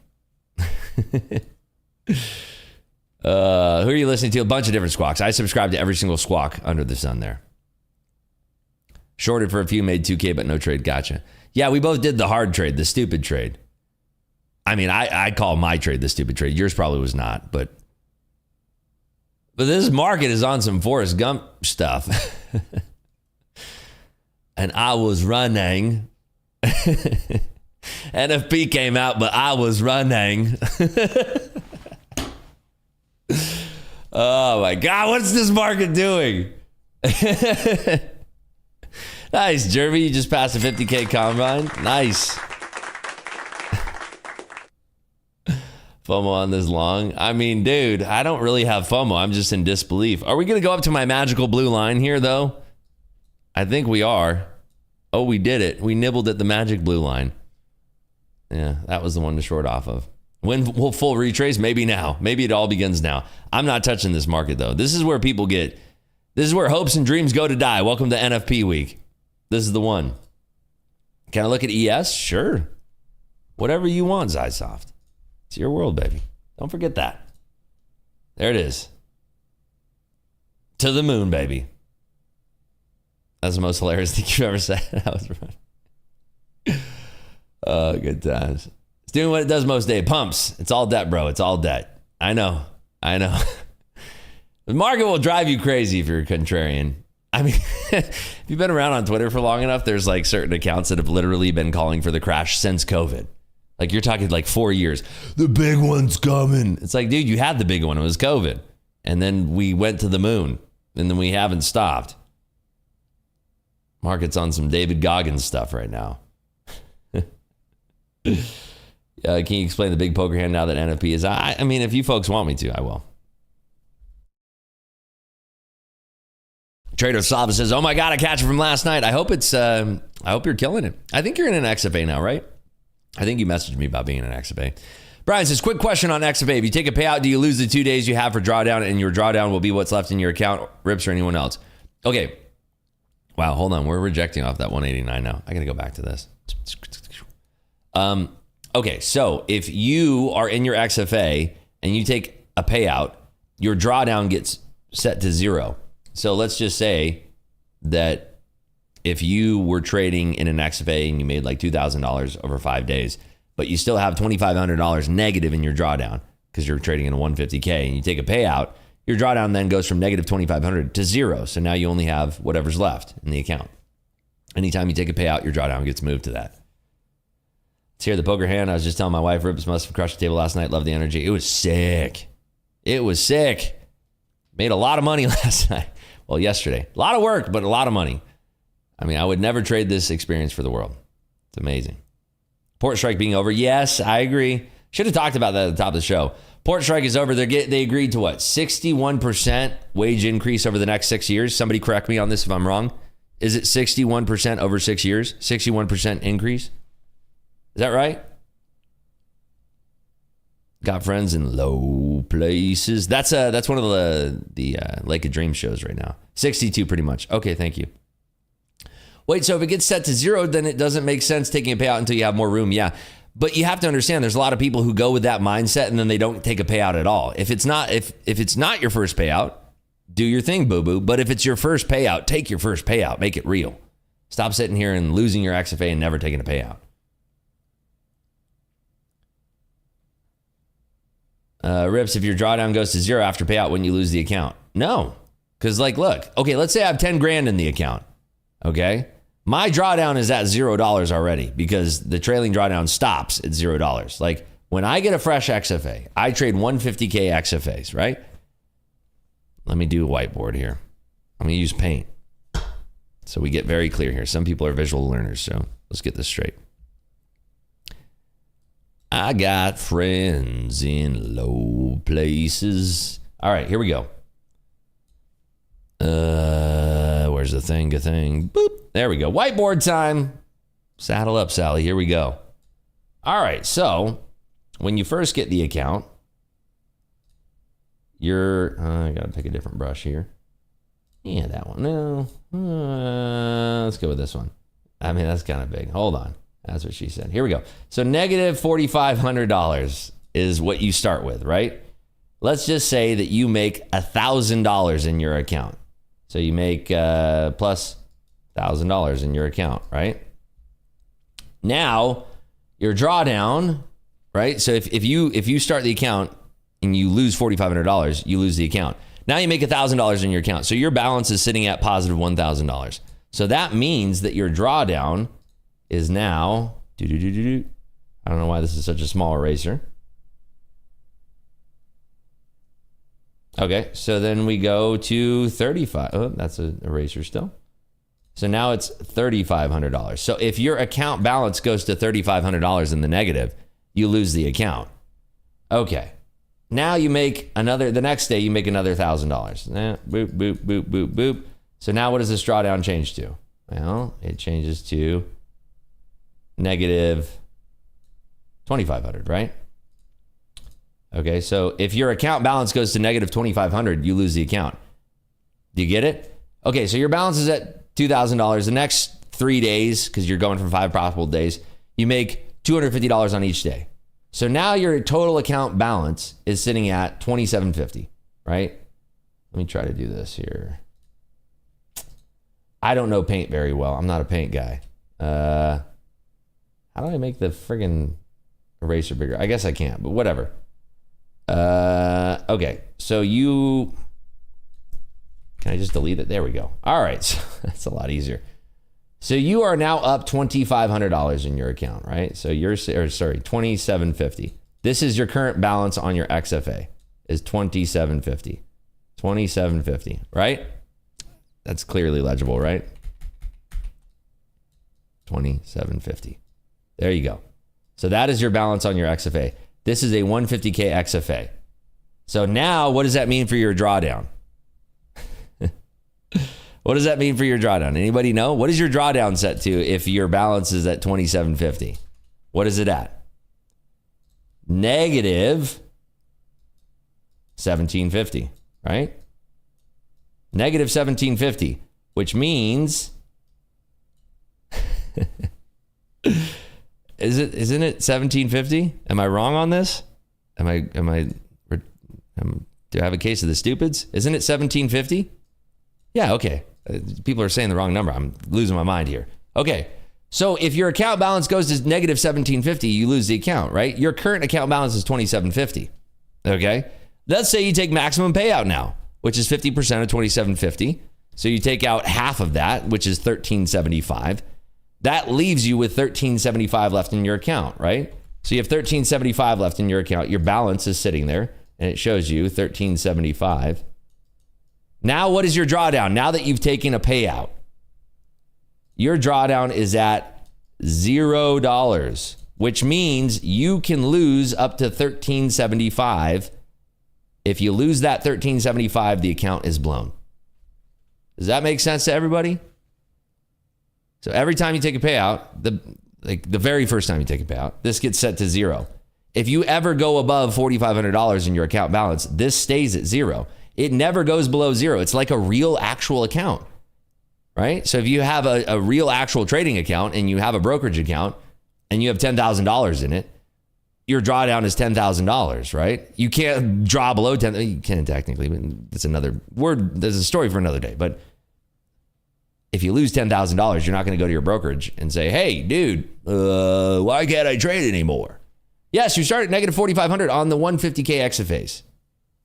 Who are you listening to? A bunch of different squawks. I subscribe to every single squawk under the sun there. Shorted for a few, made 2K, but no trade. Gotcha. Yeah, we both did the hard trade, the stupid trade. I mean, I call my trade the stupid trade. Yours probably was not, but this market is on some Forrest Gump stuff. And I was running. NFP came out, but I was running. Oh my God, what's this market doing? Nice, Jeremy. You just passed a 50K combine. Nice. FOMO on this long. I mean, dude, I don't really have FOMO. I'm just in disbelief. Are we going to go up to my magical blue line here, though? I think we are. Oh, we did it. We nibbled at the magic blue line. Yeah, that was the one to short off of. When will full retrace? Maybe now. Maybe it all begins now. I'm not touching this market, though. This is where people get... This is where hopes and dreams go to die. Welcome to NFP week. This is the one. Can I look at ES? Sure. Whatever you want, Zysoft. It's your world, baby. Don't forget that. There it is. To the moon, baby. That's the most hilarious thing you've ever said. That was fun. Oh, good times. It's doing what it does most days. Pumps. It's all debt, bro. It's all debt. I know. The market will drive you crazy if you're a contrarian. I mean, if you've been around on Twitter for long enough, there's like certain accounts that have literally been calling for the crash since COVID. Like you're talking like 4 years. The big one's coming. It's like, dude, you had the big one. It was COVID. And then we went to the moon. And then we haven't stopped. Market's on some David Goggins stuff right now. Can you explain the big poker hand now that NFP is? I mean, if you folks want me to, I will. Trader Slava says, oh my God, I catch it from last night. I hope you're killing it. I think you're in an XFA now, right? I think you messaged me about being in an XFA. Brian says, quick question on XFA. If you take a payout, do you lose the 2 days you have for drawdown, and your drawdown will be what's left in your account, Rips or anyone else? Okay. Wow, hold on. We're rejecting off that 189 now. I got to go back to this. Okay, so if you are in your XFA and you take a payout, your drawdown gets set to 0. So let's just say that if you were trading in an XFA and you made like $2,000 over 5 days, but you still have $2,500 negative in your drawdown because you're trading in a 150K and you take a payout, your drawdown then goes from negative 2,500 to 0. So now you only have whatever's left in the account. Anytime you take a payout, your drawdown gets moved to that. Let's hear the poker hand. I was just telling my wife, Rips must have crushed the table last night. Love the energy. It was sick. It was sick. Made a lot of money last night. Well, yesterday. A lot of work, but a lot of money. I mean, I would never trade this experience for the world. It's amazing. Port strike being over. Yes, I agree. Should have talked about that at the top of the show. Port strike is over. They agreed to what? 61% wage increase over the next 6 years. Somebody correct me on this if I'm wrong. Is it 61% over 6 years? 61% increase? Is that right? Got friends in low places. That's one of the Lake of Dreams shows right now. 62 pretty much. Okay, thank you. Wait, so if it gets set to 0, then it doesn't make sense taking a payout until you have more room. Yeah. But you have to understand there's a lot of people who go with that mindset and then they don't take a payout at all. If it's not your first payout, do your thing, boo-boo. But if it's your first payout, take your first payout. Make it real. Stop sitting here and losing your XFA and never taking a payout. Rips, if your drawdown goes to 0 after payout, when you lose the account? No. Because look, okay, let's say I have 10 grand in the account. Okay. My drawdown is at $0 already because the trailing drawdown stops at $0. Like when I get a fresh XFA, I trade 150K XFAs, right? Let me do a whiteboard here. I'm going to use paint so we get very clear here. Some people are visual learners, so let's get this straight. I got friends in low places. All right, here we go. Where's the thing? Boop. There we go. Whiteboard time. Saddle up, Sally. Here we go. All right. So when you first get the account, I got to pick a different brush here. Yeah, that one. No. Let's go with this one. I mean, that's kind of big. Hold on. That's what she said. Here we go. So negative $4,500 is what you start with, right? Let's just say that you make $1,000 in your account. So you make plus $1,000 in your account, right? Now your drawdown, right? So if you start the account and you lose $4,500, you lose the account. Now you make $1,000 in your account. So your balance is sitting at positive $1,000. So that means that your drawdown is now, I don't know why this is such a small eraser. Okay, so then we go to 35. Oh, that's an eraser still. So now it's $3,500. So if your account balance goes to $3,500 in the negative, you lose the account. Okay. Now you make the next day you make another $1,000. Boop, boop, boop, boop, boop. So now what does this drawdown change to? Well, it changes to negative 2,500, right? Okay, so if your account balance goes to negative 2,500, you lose the account. Do you get it? Okay, so your balance is at $2,000. The next 3 days, because you're going from 5 profitable days, you make $250 on each day. So now your total account balance is sitting at $2,750, right? Let me try to do this here. I don't know paint very well. I'm not a paint guy. How do I make the friggin' eraser bigger? I guess I can't, but whatever. Okay, so can I just delete it? There we go. All right, so that's a lot easier. So you are now up $2,500 in your account, right? So $2,750. This is your current balance on your XFA is $2,750. $2,750, right? That's clearly legible, right? $2,750. There you go. So that is your balance on your XFA. This is a 150K XFA. So now what does that mean for your drawdown? What does that mean for your drawdown? Anybody know? What is your drawdown set to if your balance is at 2,750? What is it at? Negative 1,750, right? Negative 1,750, which means Isn't it 1750? Am I wrong on this? Do I have a case of the stupids? Isn't it 1750? Yeah, okay. People are saying the wrong number. I'm losing my mind here. Okay. So if your account balance goes to negative 1750, you lose the account, right? Your current account balance is 2750. Okay. Let's say you take maximum payout now, which is 50% of 2750. So you take out half of that, which is 1375. That leaves you with 1375 left in your account, right? So you have 1375 left in your account. Your balance is sitting there and it shows you 1375. Now, what is your drawdown? Now that you've taken a payout, your drawdown is at $0, which means you can lose up to 1375. If you lose that 1375, the account is blown. Does that make sense to everybody? So every time you take a payout, the very first time you take a payout, this gets set to 0. If you ever go above $4,500 in your account balance, this stays at 0. It never goes below 0. It's like a real actual account, right? So if you have a real actual trading account and you have a brokerage account and you have $10,000 in it, your drawdown is $10,000, right? You can't draw below 10. You can technically, but that's another word. There's a story for another day. But if you lose $10,000, you're not going to go to your brokerage and say, hey, dude, why can't I trade anymore? Yes, you start at negative 4,500 on the 150K exit phase.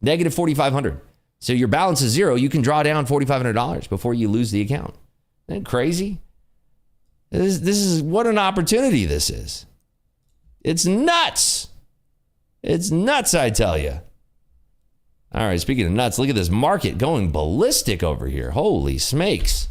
Negative 4,500. So your balance is 0. You can draw down $4,500 before you lose the account. Isn't that crazy? This is what an opportunity this is. It's nuts. It's nuts, I tell you. All right, speaking of nuts, look at this market going ballistic over here. Holy smokes.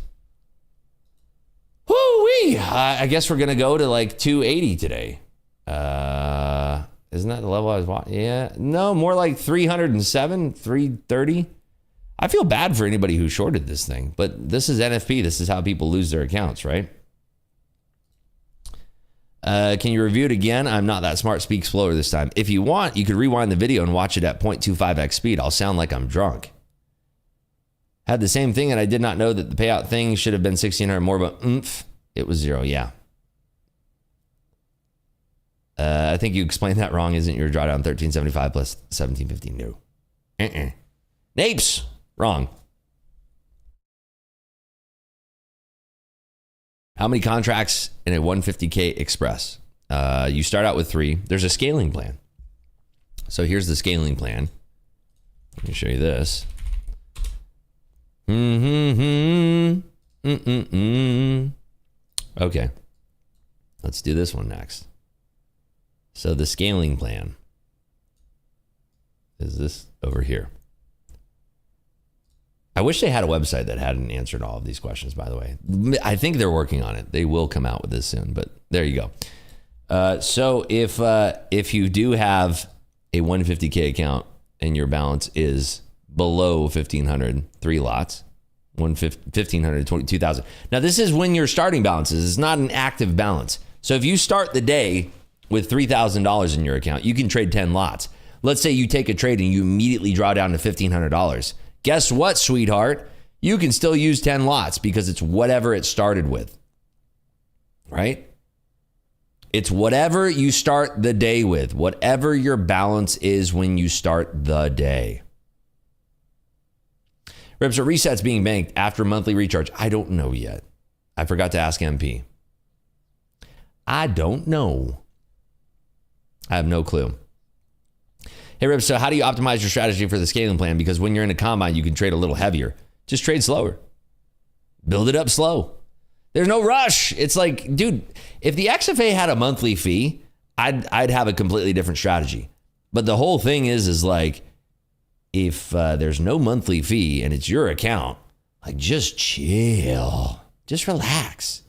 Whoo-wee. I guess we're going to go to like 280 today. Isn't that the level I was watching? Yeah. No, more like 307, 330. I feel bad for anybody who shorted this thing, but this is NFP. This is how people lose their accounts, right? Can you review it again? I'm not that smart. Speak slower this time. If you want, you could rewind the video and watch it at 0.25x speed. I'll sound like I'm drunk. Had the same thing, and I did not know that the payout thing should have been 1,600 more, but it was 0. Yeah. I think you explained that wrong. Isn't your drawdown 1375 plus 1750? No. Napes. Wrong. How many contracts in a 150K express? You start out with 3. There's a scaling plan. So here's the scaling plan. Let me show you this. Okay. Let's do this one next. So the scaling plan is this over here. I wish they had a website that hadn't answered all of these questions, by the way. I think they're working on it. They will come out with this soon, but there you go. So if you do have a 150K account and your balance is below 1,500, 3 lots, 1,500, 22,000. Now this is when your starting balance is. It's not an active balance. So if you start the day with $3,000 in your account, you can trade 10 lots. Let's say you take a trade and you immediately draw down to $1,500. Guess what, sweetheart? You can still use 10 lots because it's whatever it started with, right? It's whatever you start the day with, whatever your balance is when you start the day. Rips, are resets being banked after monthly recharge? I don't know yet. I forgot to ask MP. I don't know. I have no clue. Hey, Rip, so how do you optimize your strategy for the scaling plan? Because when you're in a combine, you can trade a little heavier. Just trade slower. Build it up slow. There's no rush. It's like, dude, if the XFA had a monthly fee, I'd have a completely different strategy. But the whole thing is like, if there's no monthly fee and it's your account, like just chill. Just relax.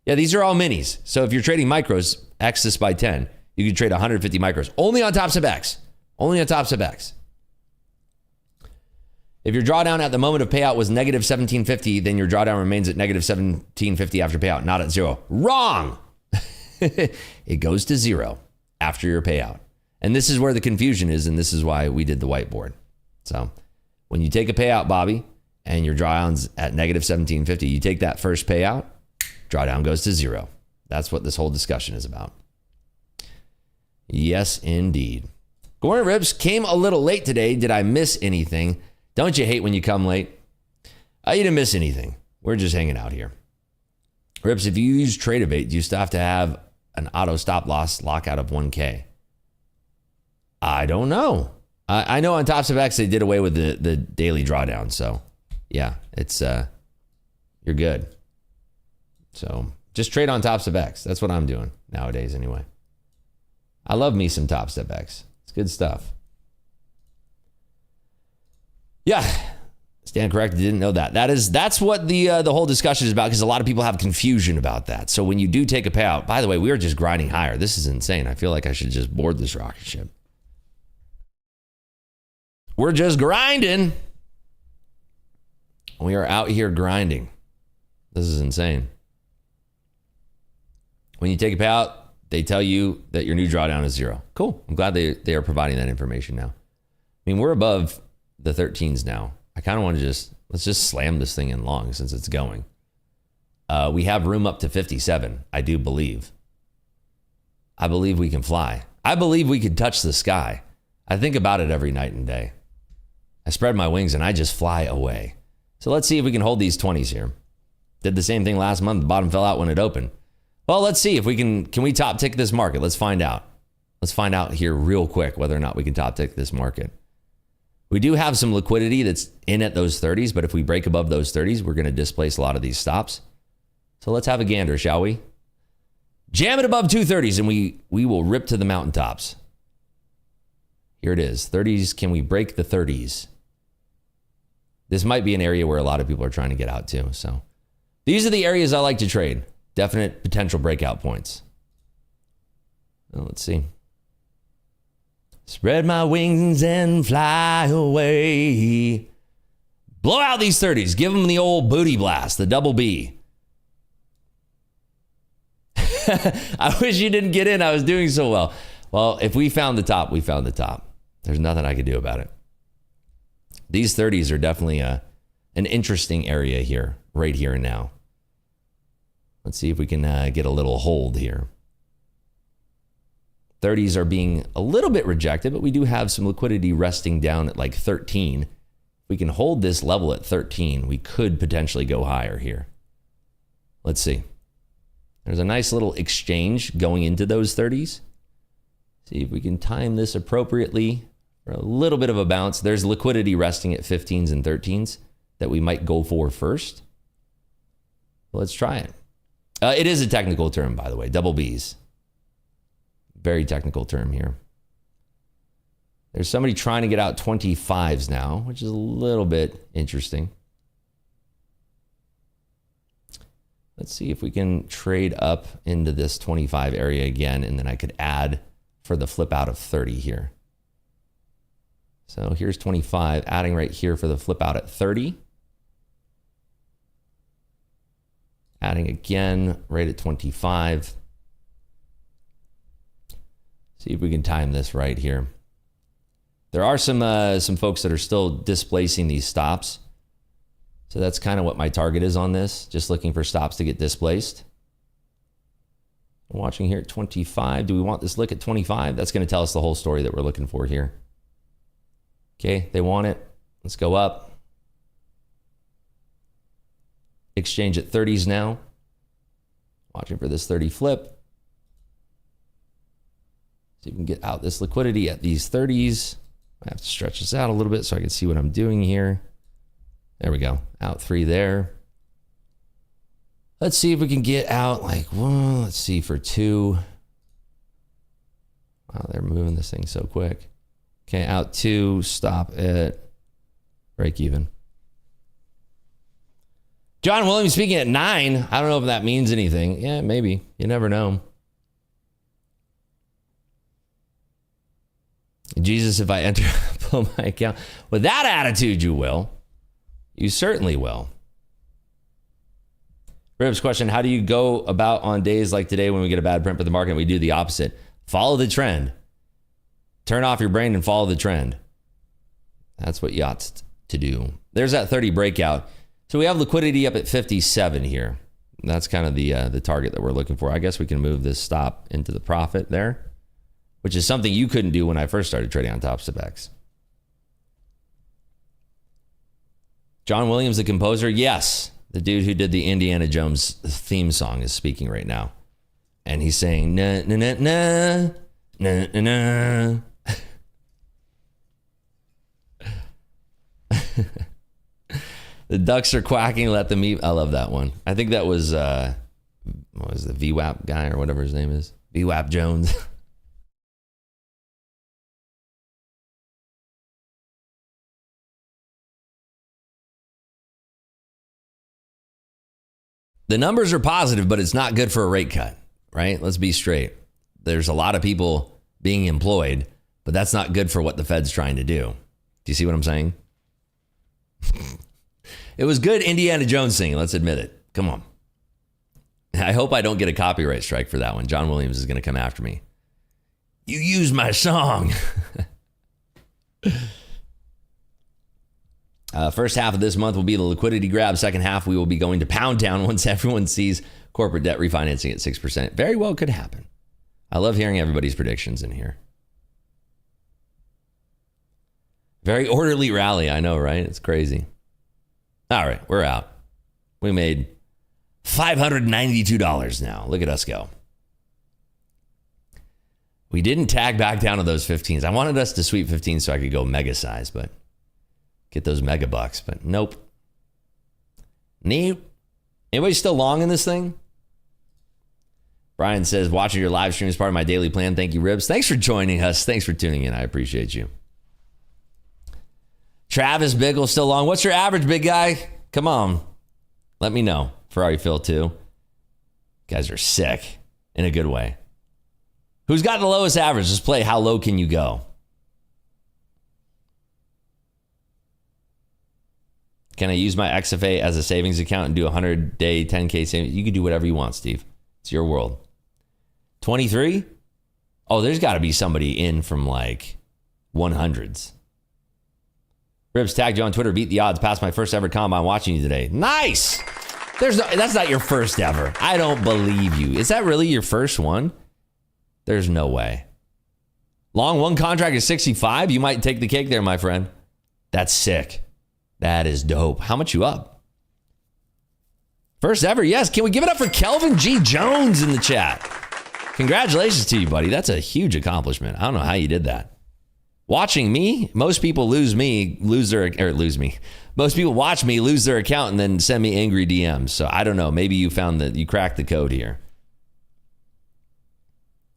Yeah, these are all minis. So if you're trading micros, X this by 10, you can trade 150 micros. Only on tops of X. Only on tops of X. If your drawdown at the moment of payout was negative 1750, then your drawdown remains at negative 1750 after payout, not at 0. Wrong. It goes to 0 after your payout. And this is where the confusion is, and this is why we did the whiteboard. So when you take a payout, Bobby, and your drawdown's at negative 1750, you take that first payout, drawdown goes to 0. That's what this whole discussion is about. Yes, indeed. Good morning, Ribs. Came a little late today. Did I miss anything? Don't you hate when you come late? You didn't miss anything. We're just hanging out here. Ribs, if you use Tradeovate, do you still have to have an auto stop loss lockout of 1K? I don't know. I know on Tops of X they did away with the daily drawdown. So, yeah, it's you're good. So just trade on Tops of X. That's what I'm doing nowadays anyway. I love me some Tops of X. It's good stuff. Yeah, stand corrected. Didn't know that. That's what the whole discussion is about, because a lot of people have confusion about that. So when you do take a payout, by the way, we are just grinding higher. This is insane. I feel like I should just board this rocket ship. We're just grinding. We are out here grinding. This is insane. When you take a payout, they tell you that your new drawdown is 0. Cool. I'm glad they are providing that information now. I mean, we're above the 13s now. I kind of want to let's just slam this thing in long since it's going. We have room up to 57, I do believe. I believe we can fly. I believe we could touch the sky. I think about it every night and day. I spread my wings and I just fly away. So let's see if we can hold these 20s here. Did the same thing last month. The bottom fell out when it opened. Well, let's see if we can we top tick this market? Let's find out. Let's find out here real quick whether or not we can top tick this market. We do have some liquidity that's in at those 30s, but if we break above those 30s, we're going to displace a lot of these stops. So let's have a gander, shall we? Jam it above 230s and we will rip to the mountaintops. Here it is. 30s. Can we break the 30s? This might be an area where a lot of people are trying to get out too. So these are the areas I like to trade. Definite potential breakout points. Well, let's see. Spread my wings and fly away. Blow out these 30s. Give them the old booty blast, the double B. I wish you didn't get in. I was doing so well. Well, if we found the top, we found the top. There's nothing I could do about it. These 30s are definitely an interesting area here, right here and now. Let's see if we can get a little hold here. 30s are being a little bit rejected, but we do have some liquidity resting down at like 13. If we can hold this level at 13, we could potentially go higher here. Let's see. There's a nice little exchange going into those 30s. See if we can time this appropriately for a little bit of a bounce. There's liquidity resting at 15s and 13s that we might go for first. Let's try it. It is a technical term, by the way, double B's. Very technical term here. There's somebody trying to get out 25s now, which is a little bit interesting. Let's see if we can trade up into this 25 area again, and then I could add for the flip out of 30 here. So here's 25, adding right here for the flip out at 30. Adding again right at 25. See if we can time this right here. There are some folks that are still displacing these stops. So that's kind of what my target is on this. Just looking for stops to get displaced. I'm watching here at 25. Do we want this lick at 25? That's going to tell us the whole story that we're looking for here. Okay, they want it. Let's go up. Exchange at 30s now. Watching for this 30 flip. See if we can get out this liquidity at these 30s. I have to stretch this out a little bit so I can see what I'm doing here. There we go. Out 3 there. Let's see if we can get out like, well, let's see for 2. Wow, they're moving this thing so quick. Okay, out 2, stop at break even. John Williams speaking at 9. I don't know if that means anything. Yeah, maybe. You never know. Jesus, if I enter pull my account. With that attitude, you will. You certainly will. Rib's question, how do you go about on days like today when we get a bad print for the market and we do the opposite? Follow the trend. Turn off your brain and follow the trend. That's what you ought to do. There's that 30 breakout. So we have liquidity up at 57 here. That's kind of the target that we're looking for. I guess we can move this stop into the profit there. which is something you couldn't do when I first started trading on Top Step X. John Williams, the composer? Yes. The dude who did the Indiana Jones theme song is speaking right now. And he's saying, na na na na, na na na. The ducks are quacking, let them eat. I love that one. I think that was, what was the VWAP guy or whatever his name is? VWAP Jones. The numbers are positive, but it's not good for a rate cut, right? Let's be straight. There's a lot of people being employed, but that's not good for what the Fed's trying to do. Do you see what I'm saying? It was good Indiana Jones singing, let's admit it. Come on. I hope I don't get a copyright strike for that one. John Williams is going to come after me. You used my song. First half of this month will be the liquidity grab. Second half, we will be going to Pound Town once everyone sees corporate debt refinancing at 6%. Very well could happen. I love hearing everybody's predictions in here. Very orderly rally, I know, right? It's crazy. All right, we're out. We made $592 now. Look at us go. We didn't tag back down to those 15s. I wanted us to sweep 15 so I could go mega size, but get those mega bucks, but nope. Neat. Anybody still long in this thing? Brian says, watching your live stream is part of my daily plan. Thank you, Ribs. Thanks for joining us. Thanks for tuning in. I appreciate you. Travis Bickle still long. What's your average, big guy? Come on. Let me know. Ferrari Phil, too. You guys are sick in a good way. Who's got the lowest average? Let's play how low can you go? Can I use my XFA as a savings account and do a 100-day 10K savings? You can do whatever you want, Steve. It's your world. 23? Oh, there's got to be somebody in from like 100s. Ribs, tagged you on Twitter. Beat the odds. Passed my first ever combine watching you today. Nice. That's not your first ever. I don't believe you. Is that really your first one? There's no way. Long one contract is 65. You might take the cake there, my friend. That's sick. That is dope. How much you up? First ever, yes. Can we give it up for Kelvin G. Jones in the chat? Congratulations to you, buddy. That's a huge accomplishment. I don't know how you did that. Watching me, most people Most people watch me, lose their account, and then send me angry DMs. So I don't know. Maybe you found that you cracked the code here.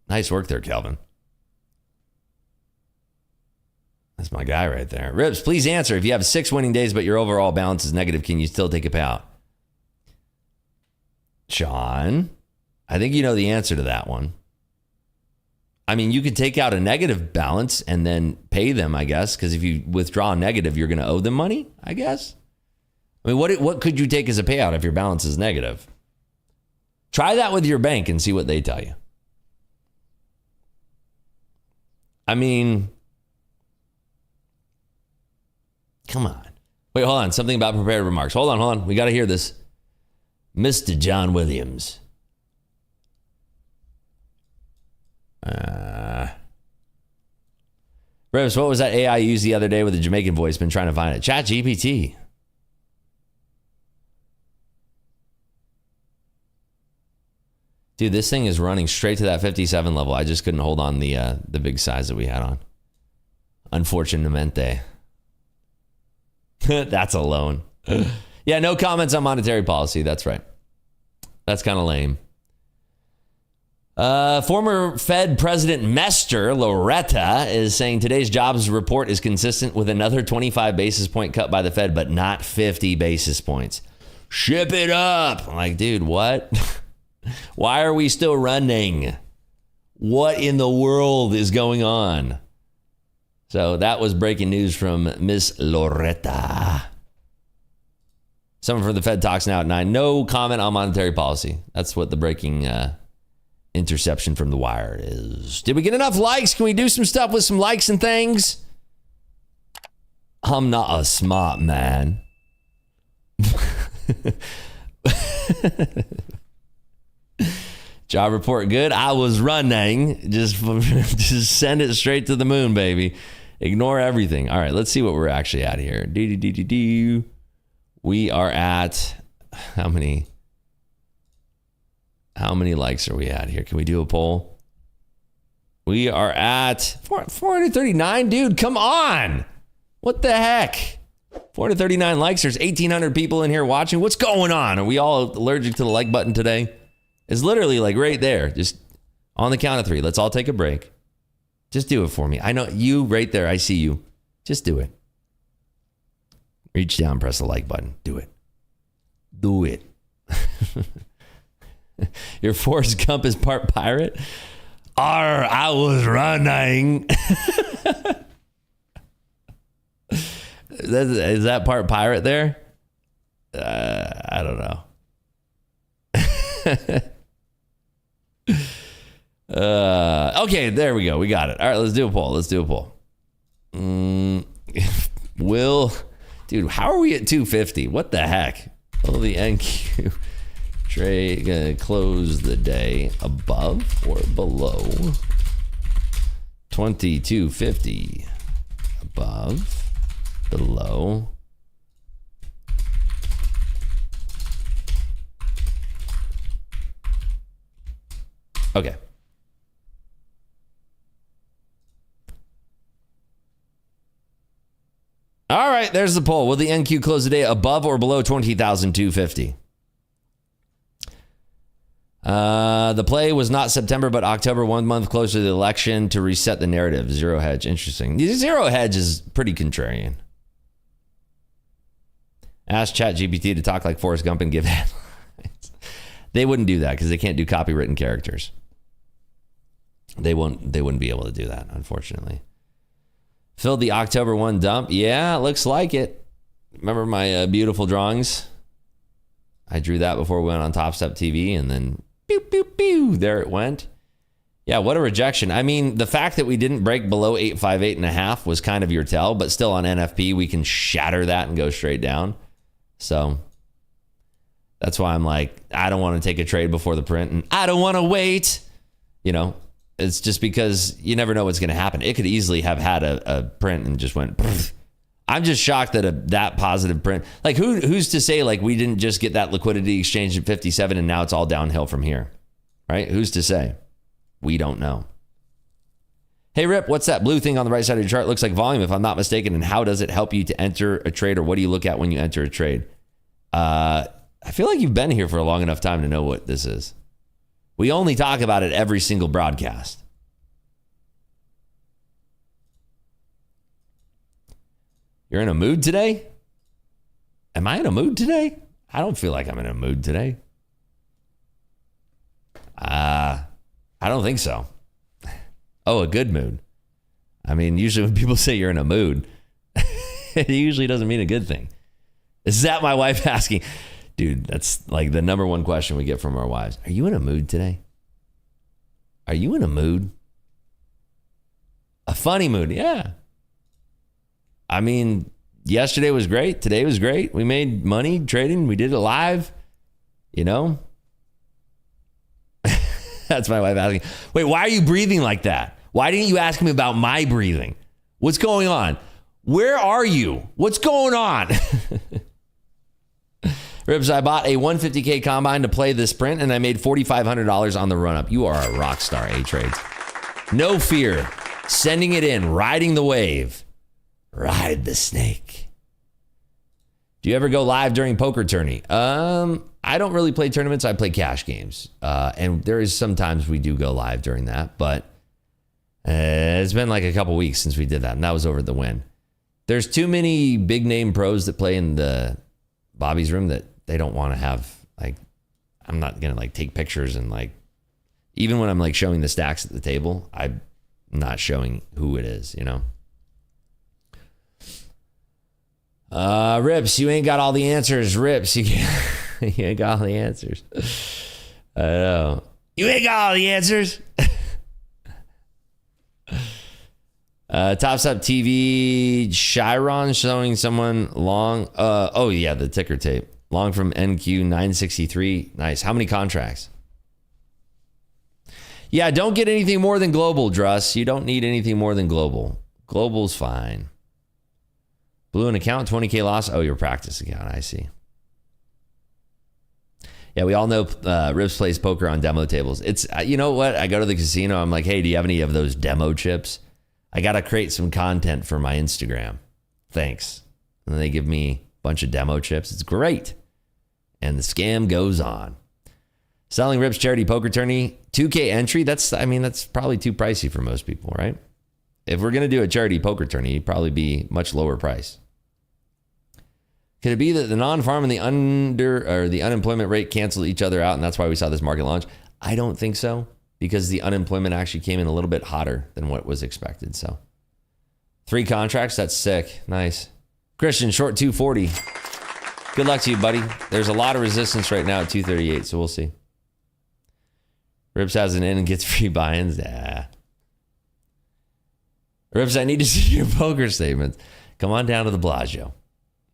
Nice work there, Kelvin. That's my guy right there. Ribs, please answer. If you have 6 winning days, but your overall balance is negative, can you still take a payout? Sean, I think you know the answer to that one. I mean, you could take out a negative balance and then pay them, I guess, because if you withdraw negative, you're going to owe them money, I guess. I mean, what could you take as a payout if your balance is negative? Try that with your bank and see what they tell you. I mean, come on. Wait, hold on. Something about prepared remarks. Hold on. We got to hear this. Mr. John Williams. Rivers, what was that AI you used the other day with the Jamaican voice? Been trying to find it. Chat GPT. Dude, this thing is running straight to that 57 level. I just couldn't hold on the big size that we had on. Unfortunatamente. That's a loan. Yeah, no comments on monetary policy. That's right. That's kind of lame. Former Fed President Mester Loretta is saying today's jobs report is consistent with another 25 basis point cut by the Fed, but not 50 basis points. Ship it up. I'm like, dude, what? Why are we still running? What in the world is going on? So that was breaking news from Miss Loretta. Someone from the Fed talks now at 9. No comment on monetary policy. That's what the breaking interception from the wire is. Did we get enough likes? Can we do some stuff with some likes and things? I'm not a smart man. Job report good. I was running. Just send it straight to the moon, baby. Ignore everything. All right, let's see what we're actually at here. We are at how many likes are we at here? Can we do a poll? We are at 439, dude. Come on. What the heck? 439 likes. There's 1,800 people in here watching. What's going on? Are we all allergic to the like button today? It's literally like right there. Just on the count of 3. Let's all take a break. Just do it for me. I know you right there. I see you. Just do it. Reach down, press the like button. Do it. Do it. Your Forrest Gump is part pirate? I was running. Is that part pirate there? I don't know. Okay, there we go. We got it. All right, let's do a poll. Dude, how are we at 250? What the heck? Will the NQ trade gonna close the day above or below 2250? Above, below. Okay. All right, there's the poll. Will the NQ close the day above or below 20,250? The play was not September, but October, 1 month closer to the election to reset the narrative. Zero hedge. Interesting. Zero hedge is pretty contrarian. Ask ChatGPT to talk like Forrest Gump and give headlines. They wouldn't do that because they can't do copywritten characters. They wouldn't be able to do that, unfortunately. Filled the October 1 dump. Yeah, looks like it. Remember my beautiful drawings? I drew that before we went on Top Step TV, and then pew, pew, pew, there it went. Yeah, what a rejection. I mean, the fact that we didn't break below 858.5 was kind of your tell, but still on NFP, we can shatter that and go straight down. So that's why I'm like, I don't want to take a trade before the print, and I don't want to wait. You know, it's just because you never know what's going to happen. It could easily have had a print and just went. Pfft. I'm just shocked that that positive print. Like who's to say like we didn't just get that liquidity exchange at 57 and now it's all downhill from here, right? Who's to say? We don't know. Hey Rip, what's that blue thing on the right side of your chart? Looks like volume, if I'm not mistaken. And how does it help you to enter a trade, or what do you look at when you enter a trade? I feel like you've been here for a long enough time to know what this is. We only talk about it every single broadcast. You're in a mood today? Am I in a mood today? I don't feel like I'm in a mood today. I don't think so. Oh, a good mood. I mean, usually when people say you're in a mood, it usually doesn't mean a good thing. Is that my wife asking? Dude, that's like the number one question we get from our wives. Are you in a mood today? Are you in a mood? A funny mood, yeah. I mean, yesterday was great. Today was great. We made money trading. We did it live. You know? That's my wife asking. Wait, why are you breathing like that? Why didn't you ask me about my breathing? What's going on? Where are you? What's going on? Ribs, I bought a 150K combine to play this sprint, and I made $4,500 on the run-up. You are a rock star, A-Trades. No fear. Sending it in. Riding the wave. Ride the snake. Do you ever go live during poker tourney? I don't really play tournaments. I play cash games. And there is sometimes we do go live during that, but it's been like a couple weeks since we did that, and that was over at the Win. There's too many big name pros that play in the Bobby's room that they don't want to have, like, I'm not going to like take pictures and like, even when I'm like showing the stacks at the table, I'm not showing who it is, you know? Rips, you ain't got all the answers. Rips, you ain't got all the answers. I know. You ain't got all the answers. Tops Up TV, Chiron showing someone long. Oh yeah, the ticker tape. Long from NQ 963. Nice. How many contracts? Yeah, don't get anything more than global, Druss. You don't need anything more than global. Global's fine. Blew an account, 20K loss. Oh, your practice account. I see. Yeah, we all know Ribs plays poker on demo tables. It's, you know what? I go to the casino. I'm like, hey, do you have any of those demo chips? I got to create some content for my Instagram. Thanks. And then they give me a bunch of demo chips. It's great. And the scam goes on. Selling Ribs charity poker tourney, 2K entry. That's probably too pricey for most people, right? If we're going to do a charity poker tourney, it'd probably be much lower price. Could it be that the non-farm and the unemployment rate canceled each other out, and that's why we saw this market launch? I don't think so, because the unemployment actually came in a little bit hotter than what was expected. So 3 contracts, that's sick. Nice. Christian, short 240. Good luck to you, buddy. There's a lot of resistance right now at 238, so we'll see. Rips has an in and gets free buy-ins. Yeah. Rips, I need to see your poker statements. Come on down to the Bellagio.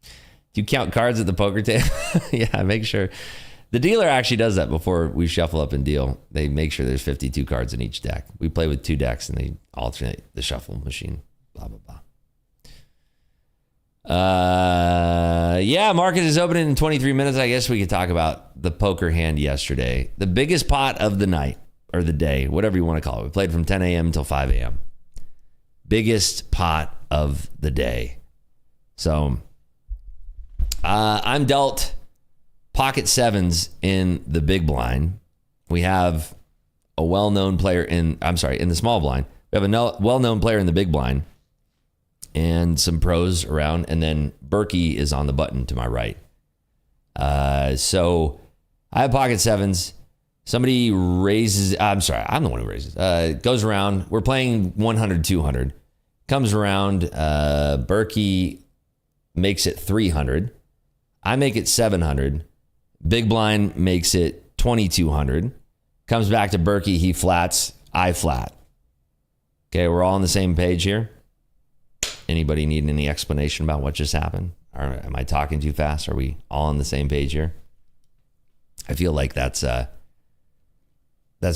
Do you count cards at the poker table? Yeah, make sure. The dealer actually does that before we shuffle up and deal. They make sure there's 52 cards in each deck. We play with 2 decks and they alternate the shuffle machine. Blah, blah, blah. Yeah, market is opening in 23 minutes. I guess we could talk about the poker hand yesterday. The biggest pot of the night or the day, whatever you want to call it. We played from 10 a.m. until 5 a.m. Biggest pot of the day. So I'm dealt pocket 7s in the big blind. We have a well-known player in the small blind. We have a well-known player in the big blind and some pros around. And then Berkey is on the button to my right. So I have pocket 7s. Somebody raises, I'm the one who raises. Goes around. We're playing 100, 200. Comes around. Berkey makes it 300. I make it 700. Big blind makes it 2,200. Comes back to Berkey. He flats. I flat. Okay, we're all on the same page here. Anybody need any explanation about what just happened? Or am I talking too fast? Are we all on the same page here? I feel like that's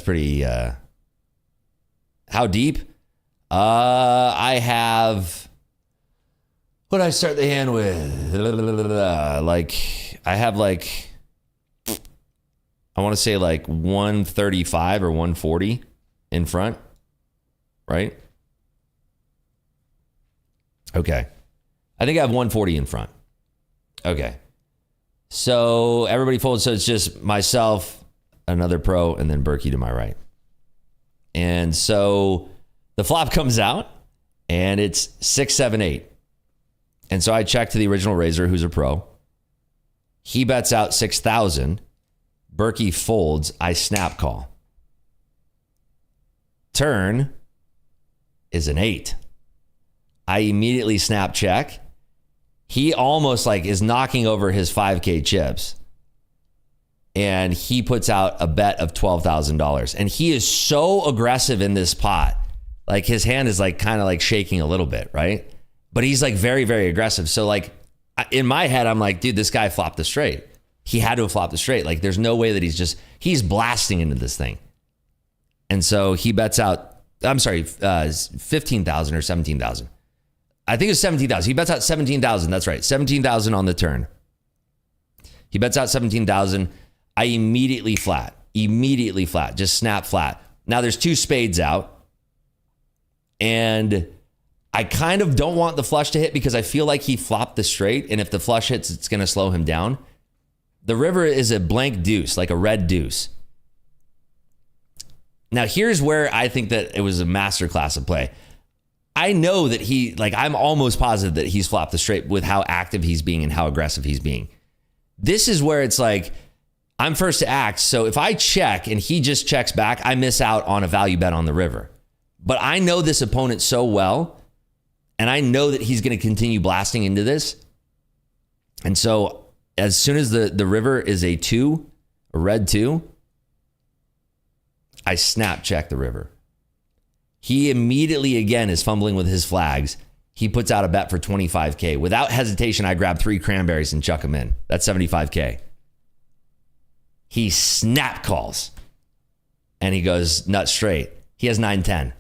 pretty. How deep? I have. What did I start the hand with? I want to say like 135 or 140 in front, right? Okay. I think I have 140 in front. Okay. So everybody folds. So it's just myself, another pro, and then Berkey to my right. And so the flop comes out and it's 6, 7, 8. And so I check to the original raiser, who's a pro. He bets out 6,000. Berkey folds. I snap call. Turn is an 8. I immediately snap check. He almost is knocking over his 5K chips. And he puts out a bet of $12,000. And he is so aggressive in this pot. Like his hand is kind of shaking a little bit, right? But he's very, very aggressive. So in my head, I'm like, dude, this guy flopped the straight. He had to have flopped the straight. There's no way that he's blasting into this thing. And so he bets out, 15,000 or 17,000. I think it's 17,000. He bets out 17,000. That's right. 17,000 on the turn. He bets out 17,000. I immediately flat. Just snap flat. Now there's 2 spades out. And I kind of don't want the flush to hit because I feel like he flopped the straight. And if the flush hits, it's going to slow him down. The river is a blank deuce, like a red deuce. Now here's where I think that it was a masterclass of play. I know that I'm almost positive that he's flopped the straight with how active he's being and how aggressive he's being. This is where it's I'm first to act. So if I check and he just checks back, I miss out on a value bet on the river. But I know this opponent so well, and I know that he's going to continue blasting into this. And so as soon as the river is a 2, a red 2, I snap check the river. He immediately, again, is fumbling with his flags. He puts out a bet for 25K. Without hesitation, I grab 3 cranberries and chuck them in. That's 75K. He snap calls. And he goes nuts straight. He has 9-10.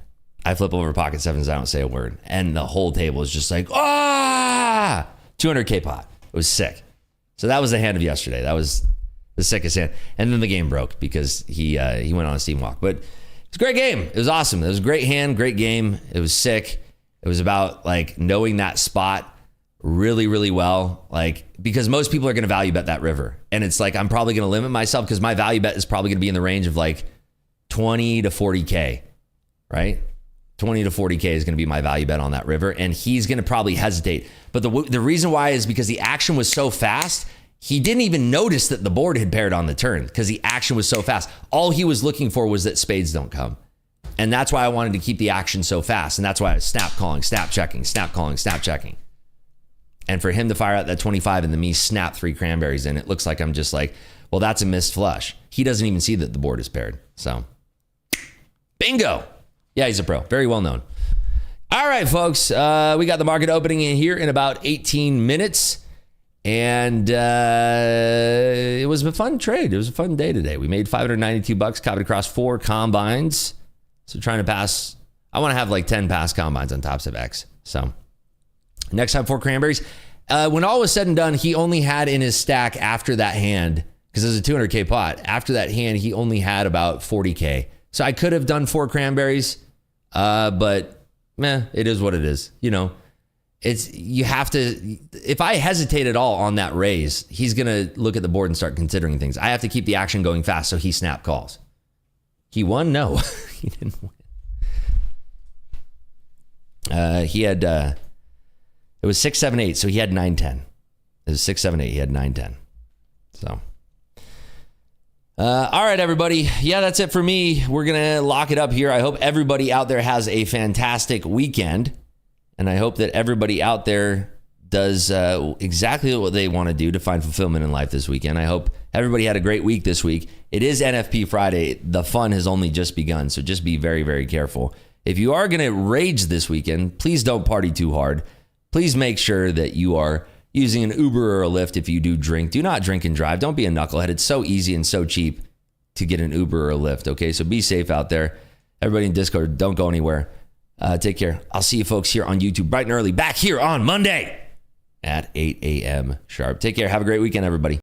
I flip over pocket sevens. I don't say a word. And the whole table is just like, 200K pot. It was sick. So that was the hand of yesterday. That was the sickest hand. And then the game broke because he went on a steam walk. But it's a great game. It was awesome. It was a great hand, great game. It was sick. It was about like knowing that spot really, really well. Like, because most people are going to value bet that river. And it's like, I'm probably going to limit myself because my value bet is probably going to be in the range of like 20 to 40K, right? 20 to 40K is going to be my value bet on that river. And he's going to probably hesitate. But the reason why is because the action was so fast. He didn't even notice that the board had paired on the turn because the action was so fast. All he was looking for was that spades don't come. And that's why I wanted to keep the action so fast. And that's why I was snap calling, snap checking, snap calling, snap checking. And for him to fire out that 25 and then me snap 3 cranberries in, it looks like I'm just like, well, that's a missed flush. He doesn't even see that the board is paired. So bingo. Yeah, he's a pro. Very well known. All right, folks. We got the market opening in here in about 18 minutes. And it was a fun trade. It was a fun day today. We made $592, copied across 4 combines. So trying to pass, I want to have like 10 pass combines on tops of X. So next time 4 cranberries. When all was said and done, he only had in his stack after that hand, because it was a 200K pot. After that hand, he only had about 40K. So I could have done 4 cranberries, but it is what it is. You know, you have to, if I hesitate at all on that raise, he's going to look at the board and start considering things. I have to keep the action going fast so he snap calls. He won? No, he didn't win. He had, it was 6, 7, 8. So he had 9, 10. It was 6, 7, 8. He had 9, 10. So, all right, everybody. Yeah, that's it for me. We're going to lock it up here. I hope everybody out there has a fantastic weekend. And I hope that everybody out there does exactly what they want to do to find fulfillment in life this weekend. I hope everybody had a great week this week. It is NFP Friday. The fun has only just begun, so just be very, very careful. If you are going to rage this weekend, please don't party too hard. Please make sure that you are using an Uber or a Lyft if you do drink. Do not drink and drive. Don't be a knucklehead. It's so easy and so cheap to get an Uber or a Lyft, okay? So be safe out there. Everybody in Discord, don't go anywhere. Take care. I'll see you folks here on YouTube bright and early, back here on Monday at 8 a.m. sharp. Take care. Have a great weekend, everybody.